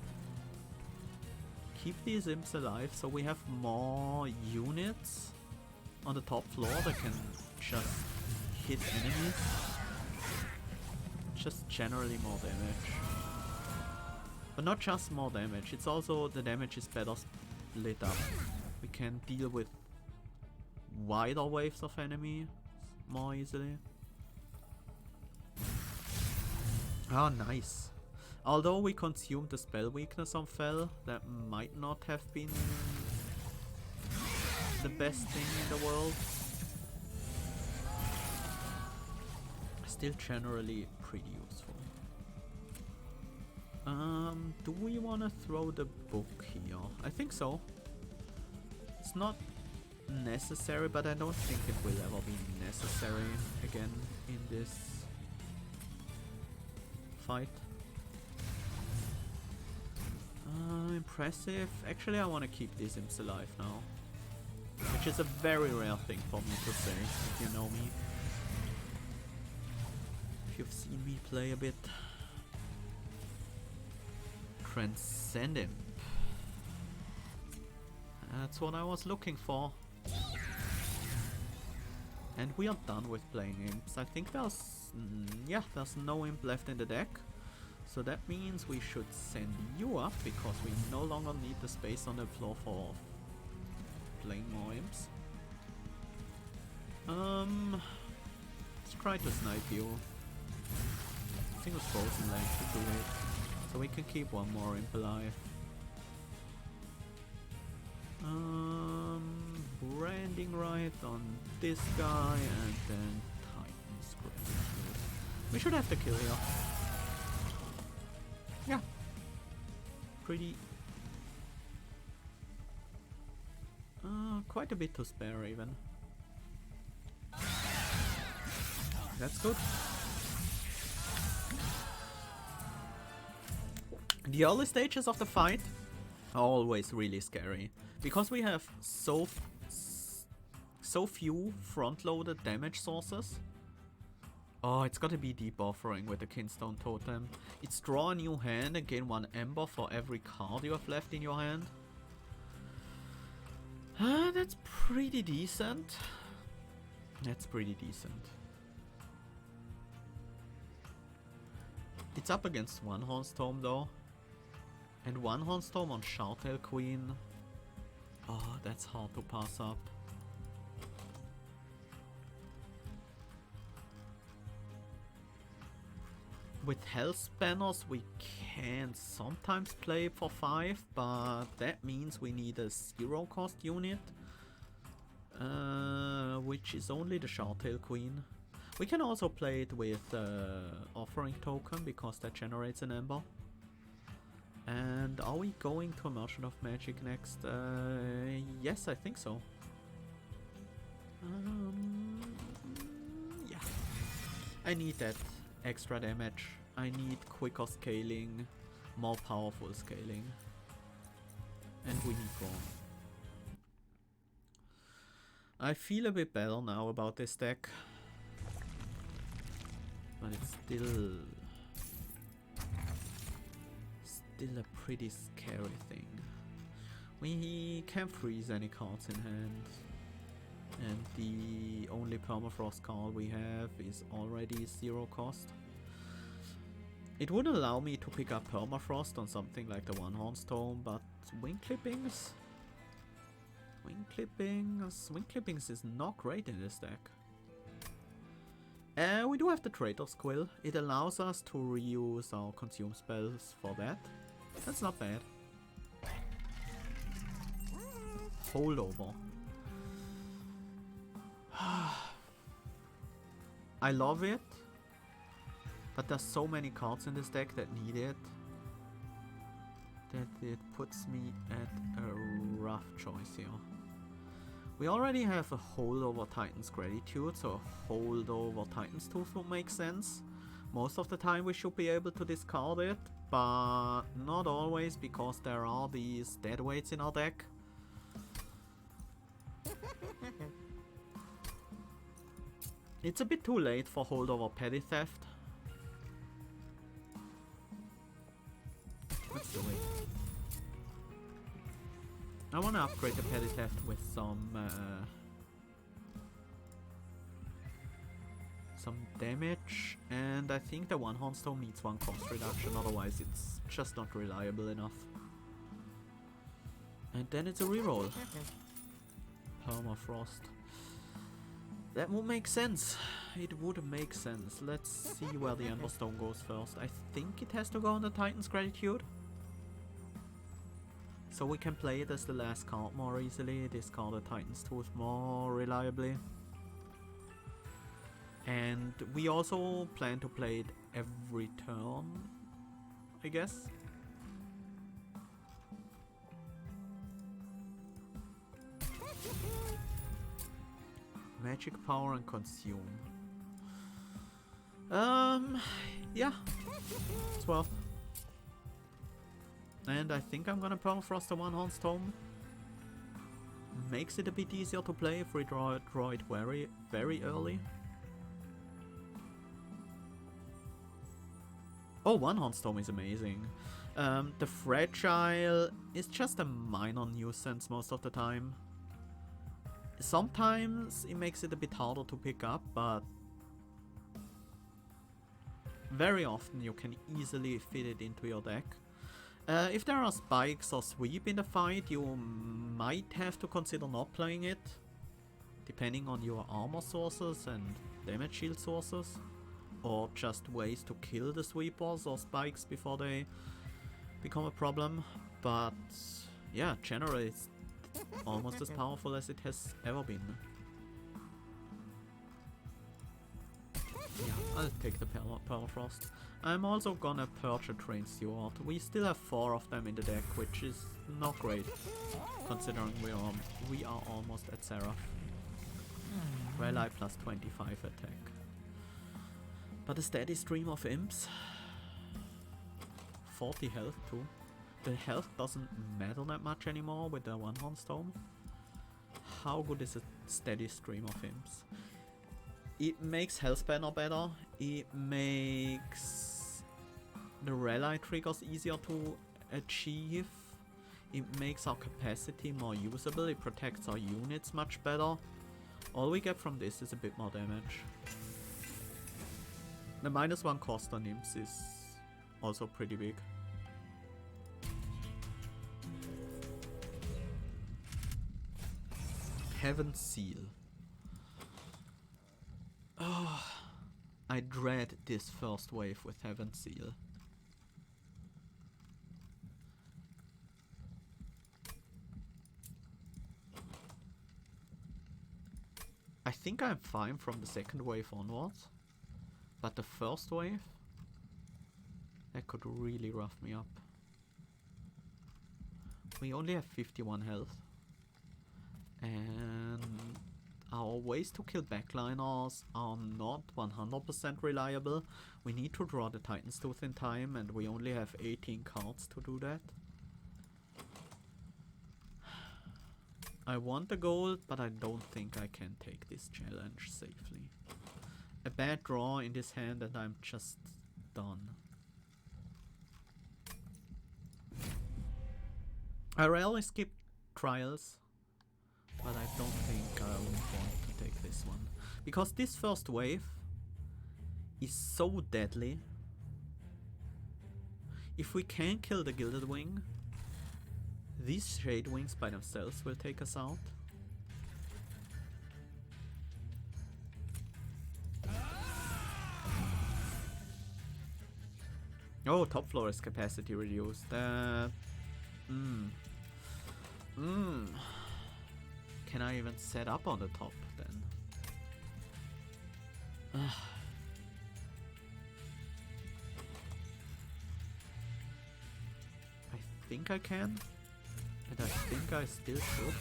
Keep these imps alive so we have more units on the top floor that can just hit enemies. Just generally more damage. But not just more damage, it's also the damage is better split up. We can deal with wider waves of enemy more easily. Ah, nice. Although we consumed the spell weakness on Fel, that might not have been the best thing in the world. Still generally pretty useful. Do we want to throw the book here? I think so. It's not necessary, but I don't think it will ever be necessary again in this fight. Impressive. Actually, I want to keep these imps alive now. Which is a very rare thing for me to say, if you know me. If you've seen me play a bit. Transcend Imp. That's what I was looking for. And we are done with playing imps. I think there's no imp left in the deck. So that means we should send you up, because we no longer need the space on the floor for playing more imps. Let's try to snipe you. I think it's Frozen Leg to do it. So we can keep one more imp alive. Branding right on this guy, and then Titan's Gratitude. We should have the kill here. Yeah. Pretty... quite a bit to spare even. That's good. The early stages of the fight are always really scary, because we have So few front-loaded damage sources. Oh, it's gotta be Deep Offering with the Kinstone Totem. It's draw a new hand and gain 1 Ember for every card you have left in your hand. That's pretty decent. That's pretty decent. It's up against One Hornstorm though. And One Hornstorm on Shoutail Queen. Oh, that's hard to pass up. With Hellspanners we can sometimes play for 5, but that means we need a 0 cost unit. Which is only the Shoutail Queen. We can also play it with Offering Token, because that generates an Ember. And are we going to a Merchant of Magic next? Yes, I think so. Yeah. I need that extra damage. I need quicker scaling, more powerful scaling. And we need Gorn. I feel a bit better now about this deck. But it's still a pretty scary thing. We can't freeze any cards in hand. And the only permafrost card we have is already 0 cost. It would allow me to pick up permafrost on something like the One Hornstorm, but Wing Clippings is not great in this deck. We do have the Traitor's Quill. It allows us to reuse our consume spells for that. That's not bad. Holdover. I love it, but there's so many cards in this deck that need it that it puts me at a rough choice here. We already have a Holdover Titan's Gratitude, so a Holdover Titan's Tooth would make sense. Most of the time we should be able to discard it, but not always, because there are these deadweights in our deck. It's a bit too late for Holdover Petty Theft. Let's do it. I want to upgrade the Petty Theft with some damage, and I think the One Hornstorm needs 1 cost reduction, otherwise it's just not reliable enough. And then it's a reroll. Permafrost. That would make sense. It would make sense. Let's see where the Emberstone goes first. I think it has to go on the Titan's Gratitude. So we can play it as the last card more easily, discard the Titan's Tooth more reliably. And we also plan to play it every turn, I guess. Magic Power and Consume. Yeah. 12. And I think I'm gonna permafrost the One Hornstorm. Makes it a bit easier to play if we draw it very early. Oh, One Hornstorm is amazing. The Fragile is just a minor nuisance most of the time. Sometimes it makes it a bit harder to pick up, but very often you can easily fit it into your deck. If there are spikes or sweep in the fight, you might have to consider not playing it, depending on your armor sources and damage shield sources, or just ways to kill the sweepers or spikes before they become a problem. But yeah, generally it's almost as powerful as it has ever been. Yeah, I'll take the Permafrost. I'm also gonna purge a Train Steward. We still have 4 of them in the deck, which is not great, considering we are almost at Seraph. Rally plus 25 attack. But a steady stream of imps. 40 health too. The health doesn't matter that much anymore with the One Hornstorm. how good is a steady stream of imps? It makes Hellspanner better. It makes the rally triggers easier to achieve. It makes our capacity more usable. It protects our units much better. All we get from this is a bit more damage. The -1 cost on imps is also pretty big. Heaven's Seal. Oh, I dread this first wave with Heaven's Seal. I think I'm fine from the second wave onwards, but the first wave, that could really rough me up. We only have 51 health, and our ways to kill backliners are not 100% reliable. We need to draw the Titan's Tooth in time, and we only have 18 cards to do that. I want the gold, but I don't think I can take this challenge safely. A bad draw in this hand and I'm just done. I rarely skip trials, but I don't think I would want to take this one. Because this first wave is so deadly. If we can kill the Gilded Wing, these Shade Wings by themselves will take us out. Oh, top floor is capacity reduced. Can I even set up on the top then? I think I can. And I think I still should.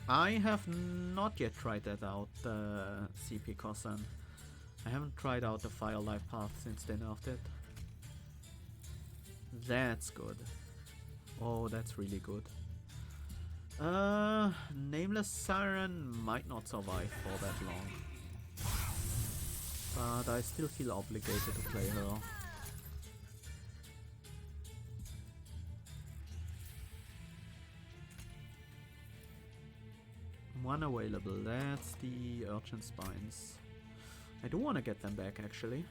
I have not yet tried that out, CP Kosan. I haven't tried out the Firelight path since they nerfed it. That's good. Oh, that's really good. Nameless Siren might not survive for that long. But I still feel obligated to play her. One available, that's the Urchin Spines. I do want to get them back actually.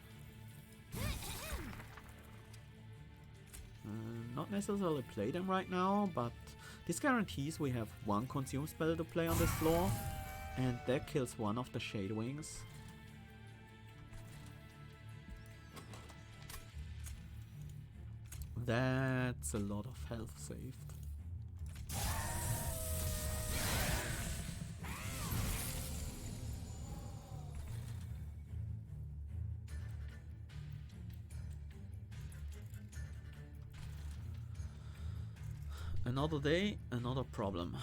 Not necessarily play them right now, but this guarantees we have one consume spell to play on this floor, and that kills one of the Shade Wings. That's a lot of health saved. Another day, another problem.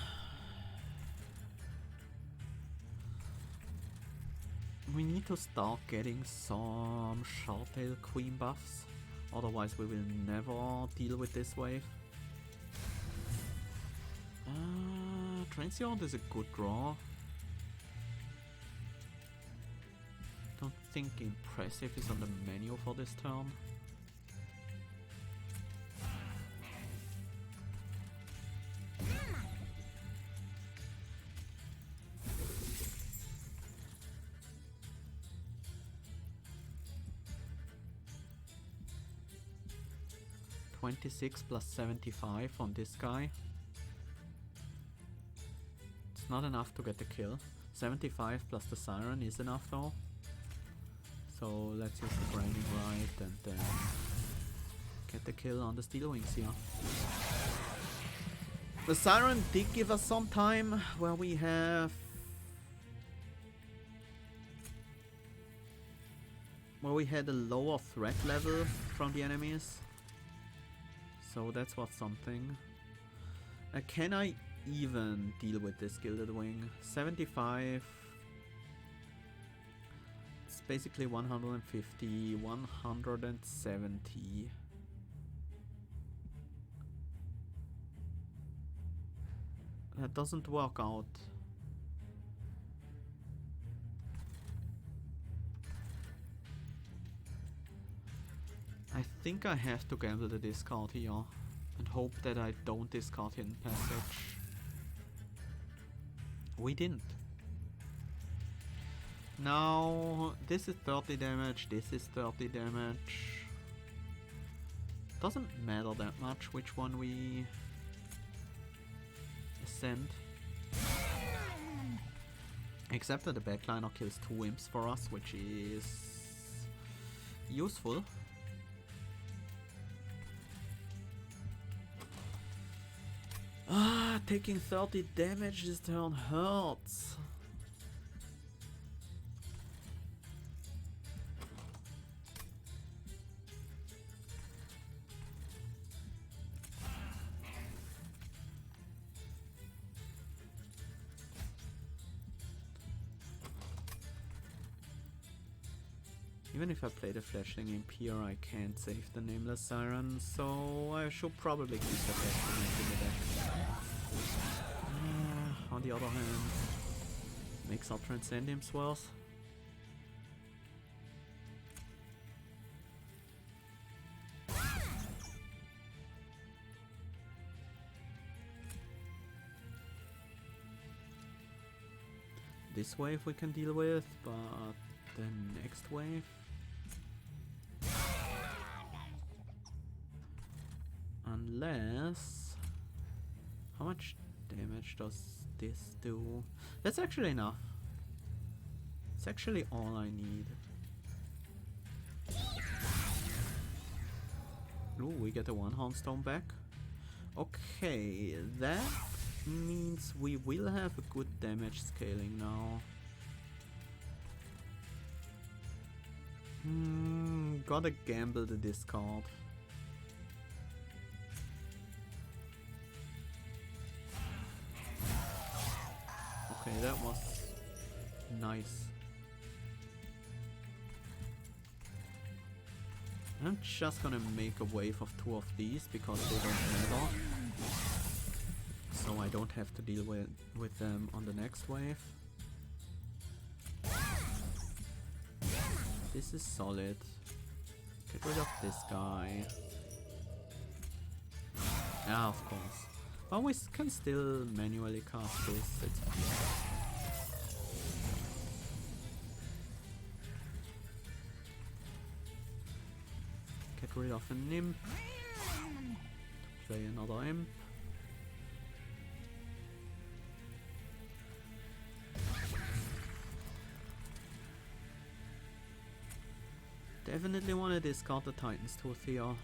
We need to start getting some Short-Tail Queen buffs. Otherwise we will never deal with this wave. Transient is a good draw. Don't think Impressive is on the menu for this turn. +26 75 on this guy. It's not enough to get the kill. 75 plus the Siren is enough though. So let's use the Branding Right and then get the kill on the Steel Wings here. The Siren did give us some time where we have... where we had a lower threat level from the enemies. So that's what's something. Can I even deal with this Gilded Wing? 75. It's basically 150, 170. That doesn't work out. I think I have to gamble the discard here and hope that I don't discard Hidden Passage. We didn't. Now, this is 30 damage, this is 30 damage. Doesn't matter that much which one we ascend. Except that the backliner kills 2 imps for us, which is useful. Ah, taking 30 damage this turn hurts. Even if I play the Flashling Imp here, I can't save the Nameless Siren, so I should probably keep the Flashling Imp in the deck. On the other hand, makes our Transcend Imps worse. This wave we can deal with, but the next wave... Unless... How much damage does this do? That's actually enough. It's actually all I need. Ooh, we get a 1 Stone back. Okay, that means we will have a good damage scaling now. Gotta gamble the discard. Okay, that was nice. I'm just gonna make a wave of 2 of these because they don't matter. So I don't have to deal with them on the next wave. This is solid. Get rid of this guy. Yeah, of course. But we can still manually cast this. It's fine. Get rid of an imp. Play another imp. Definitely want to discard the Titan's Tooth here.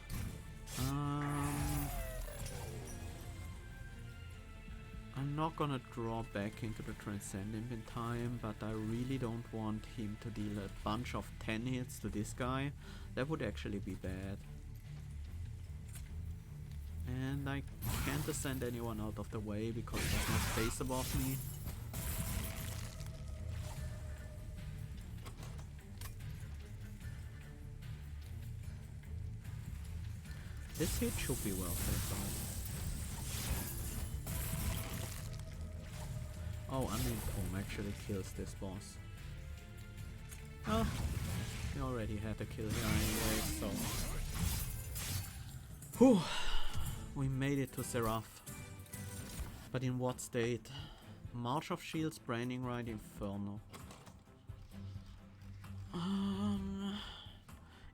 I'm not gonna draw back into the Transcend Imp in time, but I really don't want him to deal a bunch of 10 hits to this guy. That would actually be bad. And I can't ascend anyone out of the way because there's no space above me. This hit should be well played though. Oh, Unnamed Poem actually kills this boss. Oh, we already had a kill here anyway, so... Whew! We made it to Seraph. But in what state? March of Shields, Branding Rite, Inferno.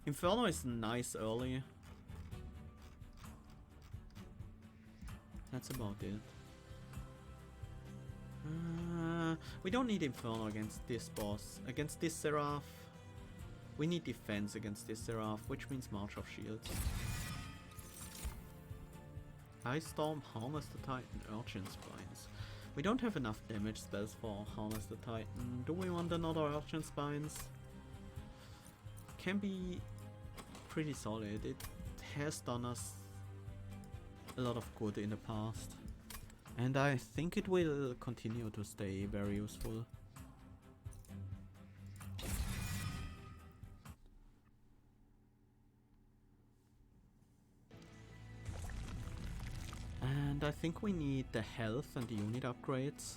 Inferno is nice early. That's about it. We don't need Inferno against this boss. Against this Seraph, we need defense against this Seraph, which means March of Shields. Ice Storm, Harness the Titan, Urchin Spines. We don't have enough damage spells for Harness the Titan. Do we want another Urchin Spines? Can be pretty solid. It has done us a lot of good in the past. And I think it will continue to stay very useful. And I think we need the health and the unit upgrades.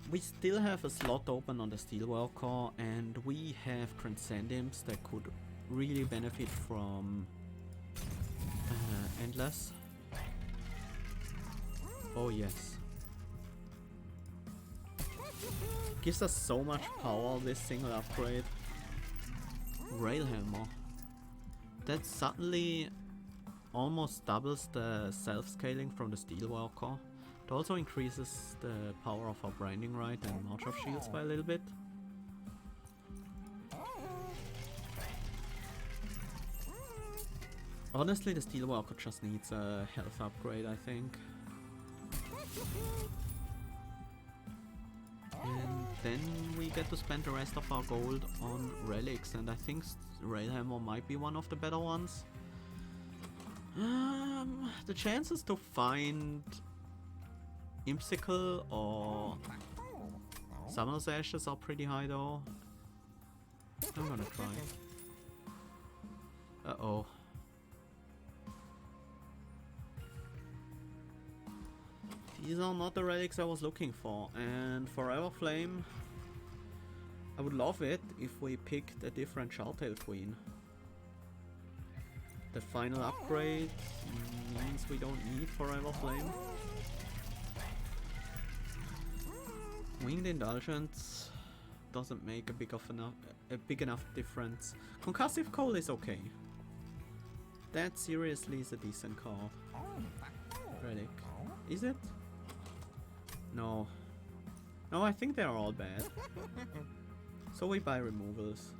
We still have a slot open on the Steelworker, and we have Transcendiums that could really benefit from Endless. Oh yes. Gives us so much power, this single upgrade. Railhammer. That suddenly almost doubles the self-scaling from the Steelworker. It also increases the power of our Branding Right and March of Shields by a little bit. Honestly, the Steelworker just needs a health upgrade, I think. And then we get to spend the rest of our gold on relics, and I think Railhammer might be one of the better ones. The chances to find Impsicle or Summoner's Ashes are pretty high though. I'm gonna try. Uh-oh. These are not the relics I was looking for, and Forever Flame, I would love it if we picked a different Shoutail Queen. The final upgrade means we don't need Forever Flame. Winged Indulgence doesn't make a big enough difference. Concussive Coal is okay. That seriously is a decent card. Relic. Is it? No. No, I think they're all bad. So we buy removals.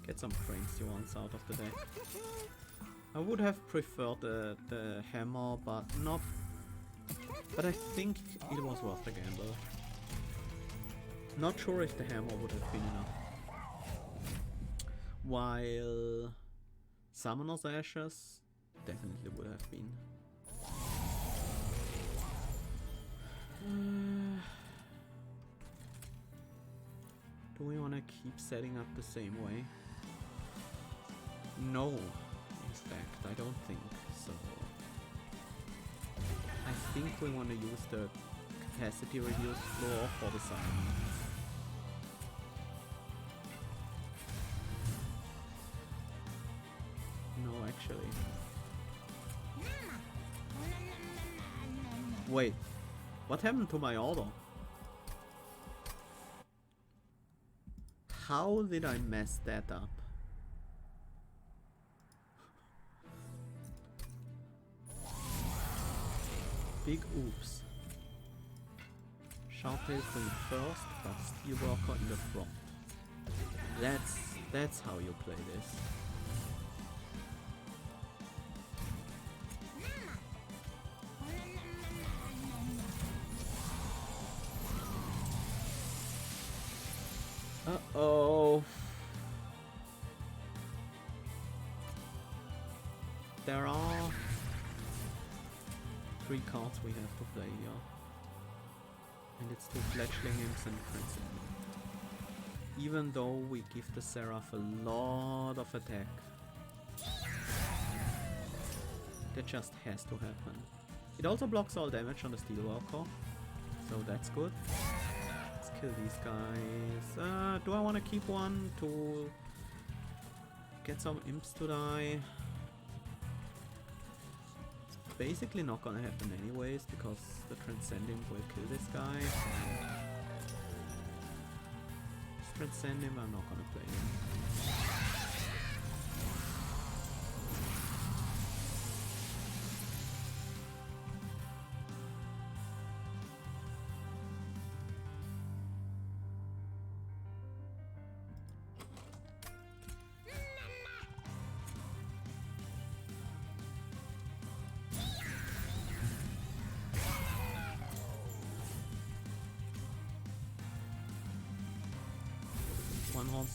Get some Cranes ones out of the deck. I would have preferred the hammer, but not. But I think it was worth the gamble. Not sure if the hammer would have been enough. While Summoner's Ashes definitely would have been. Do we want to keep setting up the same way? No, in fact, I don't think so. I think we want to use the capacity reduced floor for the summon. No, actually. Wait, what happened to my order? How did I mess that up? Big oops. Shoutail Queen first, but Steelworker in the front. That's how you play this. Uh-oh. There are 3 cards we have to play here. And it's 2 Fledgling Imps and Transcendent. Even though we give the Seraph a lot of attack. That just has to happen. It also blocks all damage on the Steelworker, so that's good. Let's kill these guys. Do I want to keep one to get some imps to die? It's basically not gonna happen anyways, because the Transcendent will kill this guy. This Transcendent, I'm not gonna play him.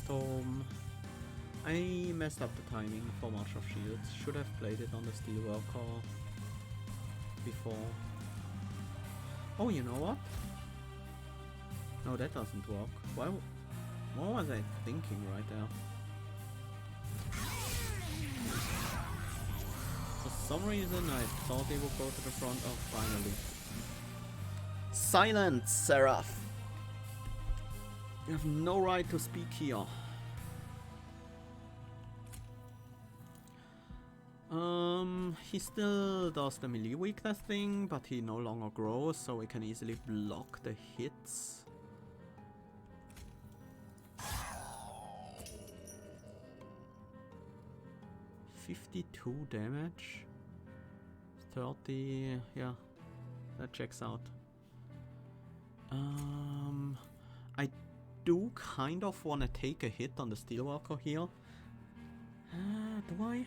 Storm. I messed up the timing for March of Shields. Should have played it on the Steelworker before. Oh, you know what? No, that doesn't work. What was I thinking right there? For some reason I thought they would go to the front. Oh, finally. Silence, Seraph! You have no right to speak here. He still does the melee weakness thing, but he no longer grows, so we can easily block the hits. $52 damage. 30, yeah, that checks out. I do kind of want to take a hit on the Steelwalker here. Do I?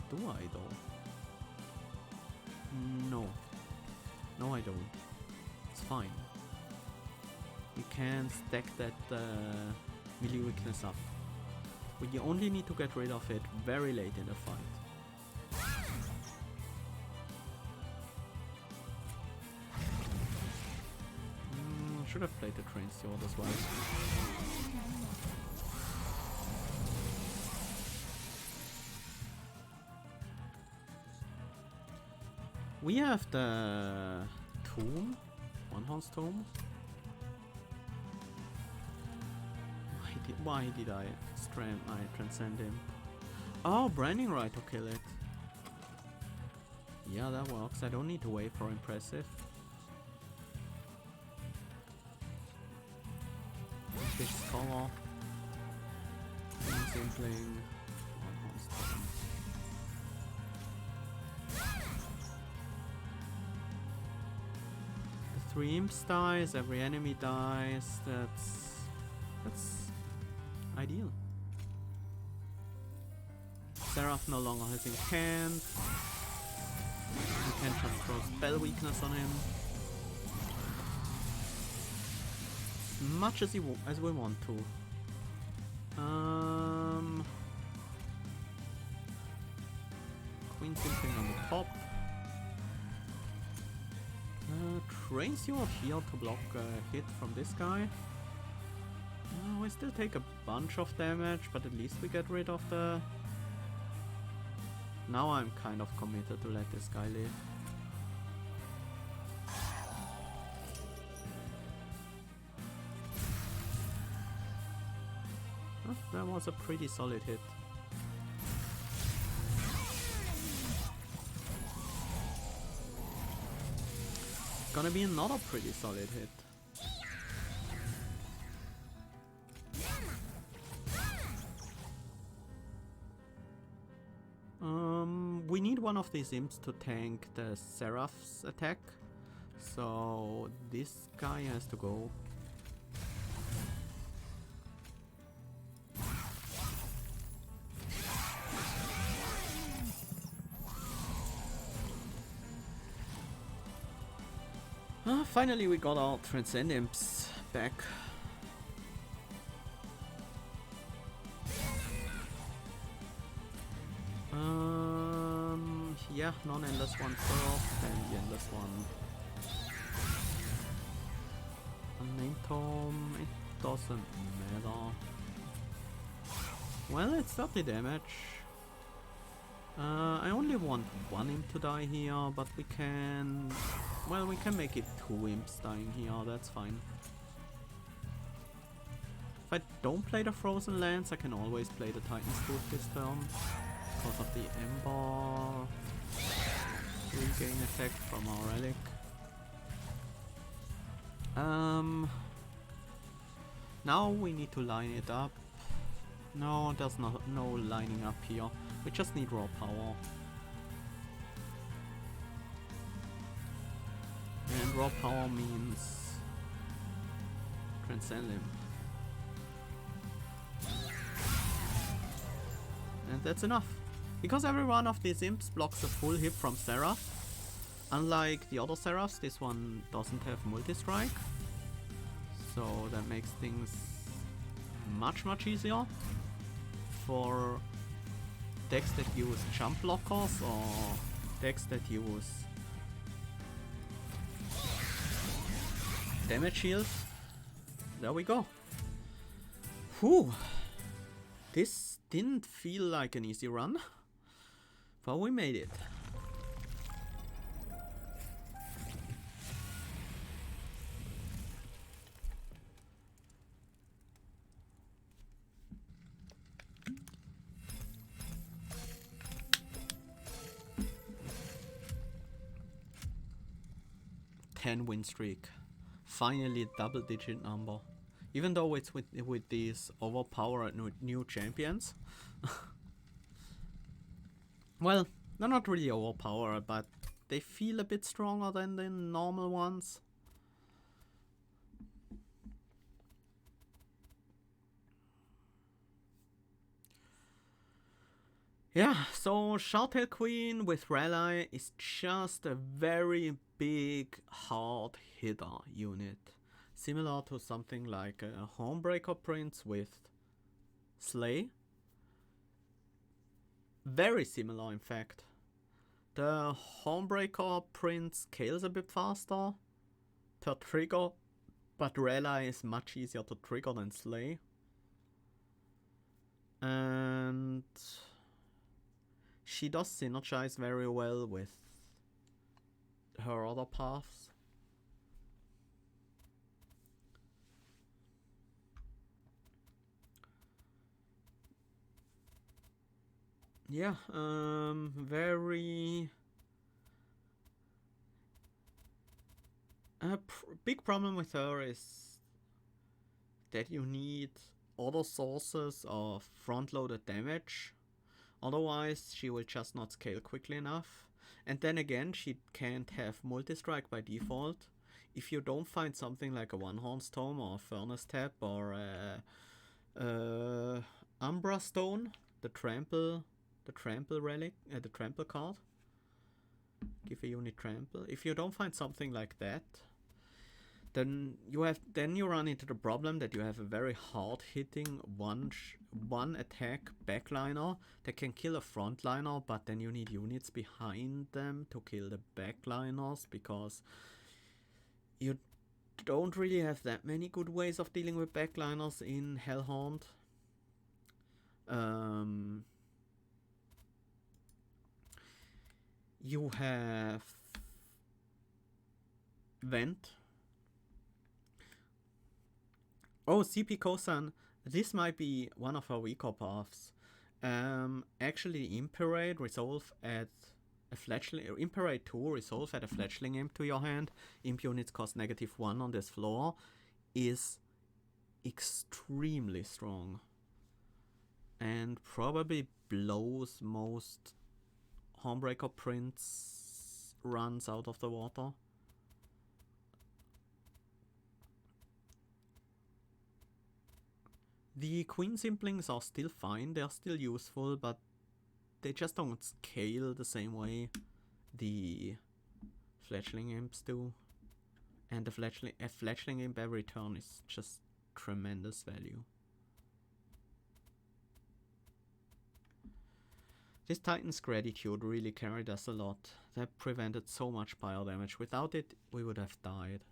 Do I though? No. No, I don't. It's fine. We can stack that melee weakness up. We only need to get rid of it very late in the fight. Should have played the train sword as well. We have the tomb, One Horn's tomb. Why did I transcend him? Oh, branding right to kill it. Yeah, that works. I don't need to wait for impressive. Fish color. Simpling. One Horn's tomb. The 3 imps dies, every enemy dies. That's ideal. Seraph no longer has incant. We can just throw spell weakness on him. As much as we want to. Queen Simpling on the top. Trains you here to block a hit from this guy. We still take a bunch of damage, but at least we get rid of the... Now I'm kind of committed to let this guy live. Oh, that was a pretty solid hit. Gonna be another pretty solid hit. We need one of these imps to tank the Seraph's attack, so this guy has to go. Finally we got our Transcend imps back. Yeah, non-endless one first, then the endless one. Unnamed Tome, it doesn't matter. Well, it's 30 damage. I only want one imp to die here, but we can... Well, we can make it 2 imps dying here, that's fine. If I don't play the Frozen Lands, I can always play the Titan's Tooth this turn. Because of the Ember regain effect from our relic. Now we need to line it up. No, there's no lining up here. We just need raw power. And raw power means Transcend him. And that's enough. Because every one of these imps blocks a full hit from Seraph. Unlike the other Seraphs, this one doesn't have multi-strike. So that makes things much easier. For decks that use jump blockers or decks that use damage shield. There we go. Whew. This didn't feel like an easy run. But we made it. Win streak. Finally double-digit number. Even though it's with these overpowered new champions. Well, they're not really overpowered, but they feel a bit stronger than the normal ones. Yeah, so Shoutail Queen with Rally is just a very big hard hitter unit. Similar to something like a Homebreaker Prince with Slay. Very similar, in fact. The Homebreaker Prince scales a bit faster per trigger, but Rally is much easier to trigger than Slay. And she does synergize very well with her other paths. Yeah, very... big problem with her is that you need other sources of front-loaded damage. Otherwise, she will just not scale quickly enough. And then again, she can't have multi-strike by default. If you don't find something like a One-Horn Stone or a Furnace Tap or a Umbra Stone, the trample relic, the trample card. Give a unit trample. If you don't find something like that, then you run into the problem that you have a very hard hitting one attack backliner that can kill a frontliner, but then you need units behind them to kill the backliners because you don't really have that many good ways of dealing with backliners in Hellhorned. You have Vent. Oh, CP Kosan, this might be one of her weaker paths. Actually, Imperate resolve at a fledgling. Imperate 2 resolve at a fledgling imp to your hand. Imp units cost -1 on this floor. Is extremely strong. And probably blows most Homebreaker Prince runs out of the water. The Queen Simplings are still fine, they're still useful, but they just don't scale the same way the Fledgling Imps do. And a Fledgling Imp every turn is just tremendous value. This Titan's Gratitude really carried us a lot. That prevented so much fire damage. Without it, we would have died.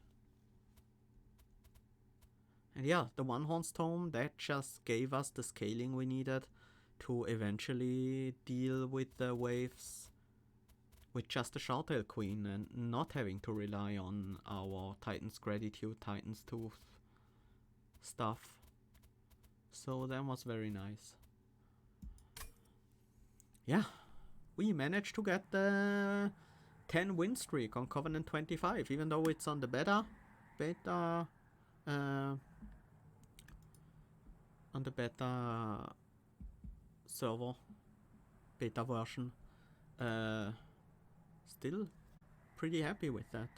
And yeah, the One-Horn Tome, that just gave us the scaling we needed to eventually deal with the waves with just the Shoutail Queen and not having to rely on our Titan's Gratitude, Titan's Tooth stuff. So that was very nice. Yeah, we managed to get the 10 win streak on Covenant 25, even though it's on the beta server, beta version. Still pretty happy with that.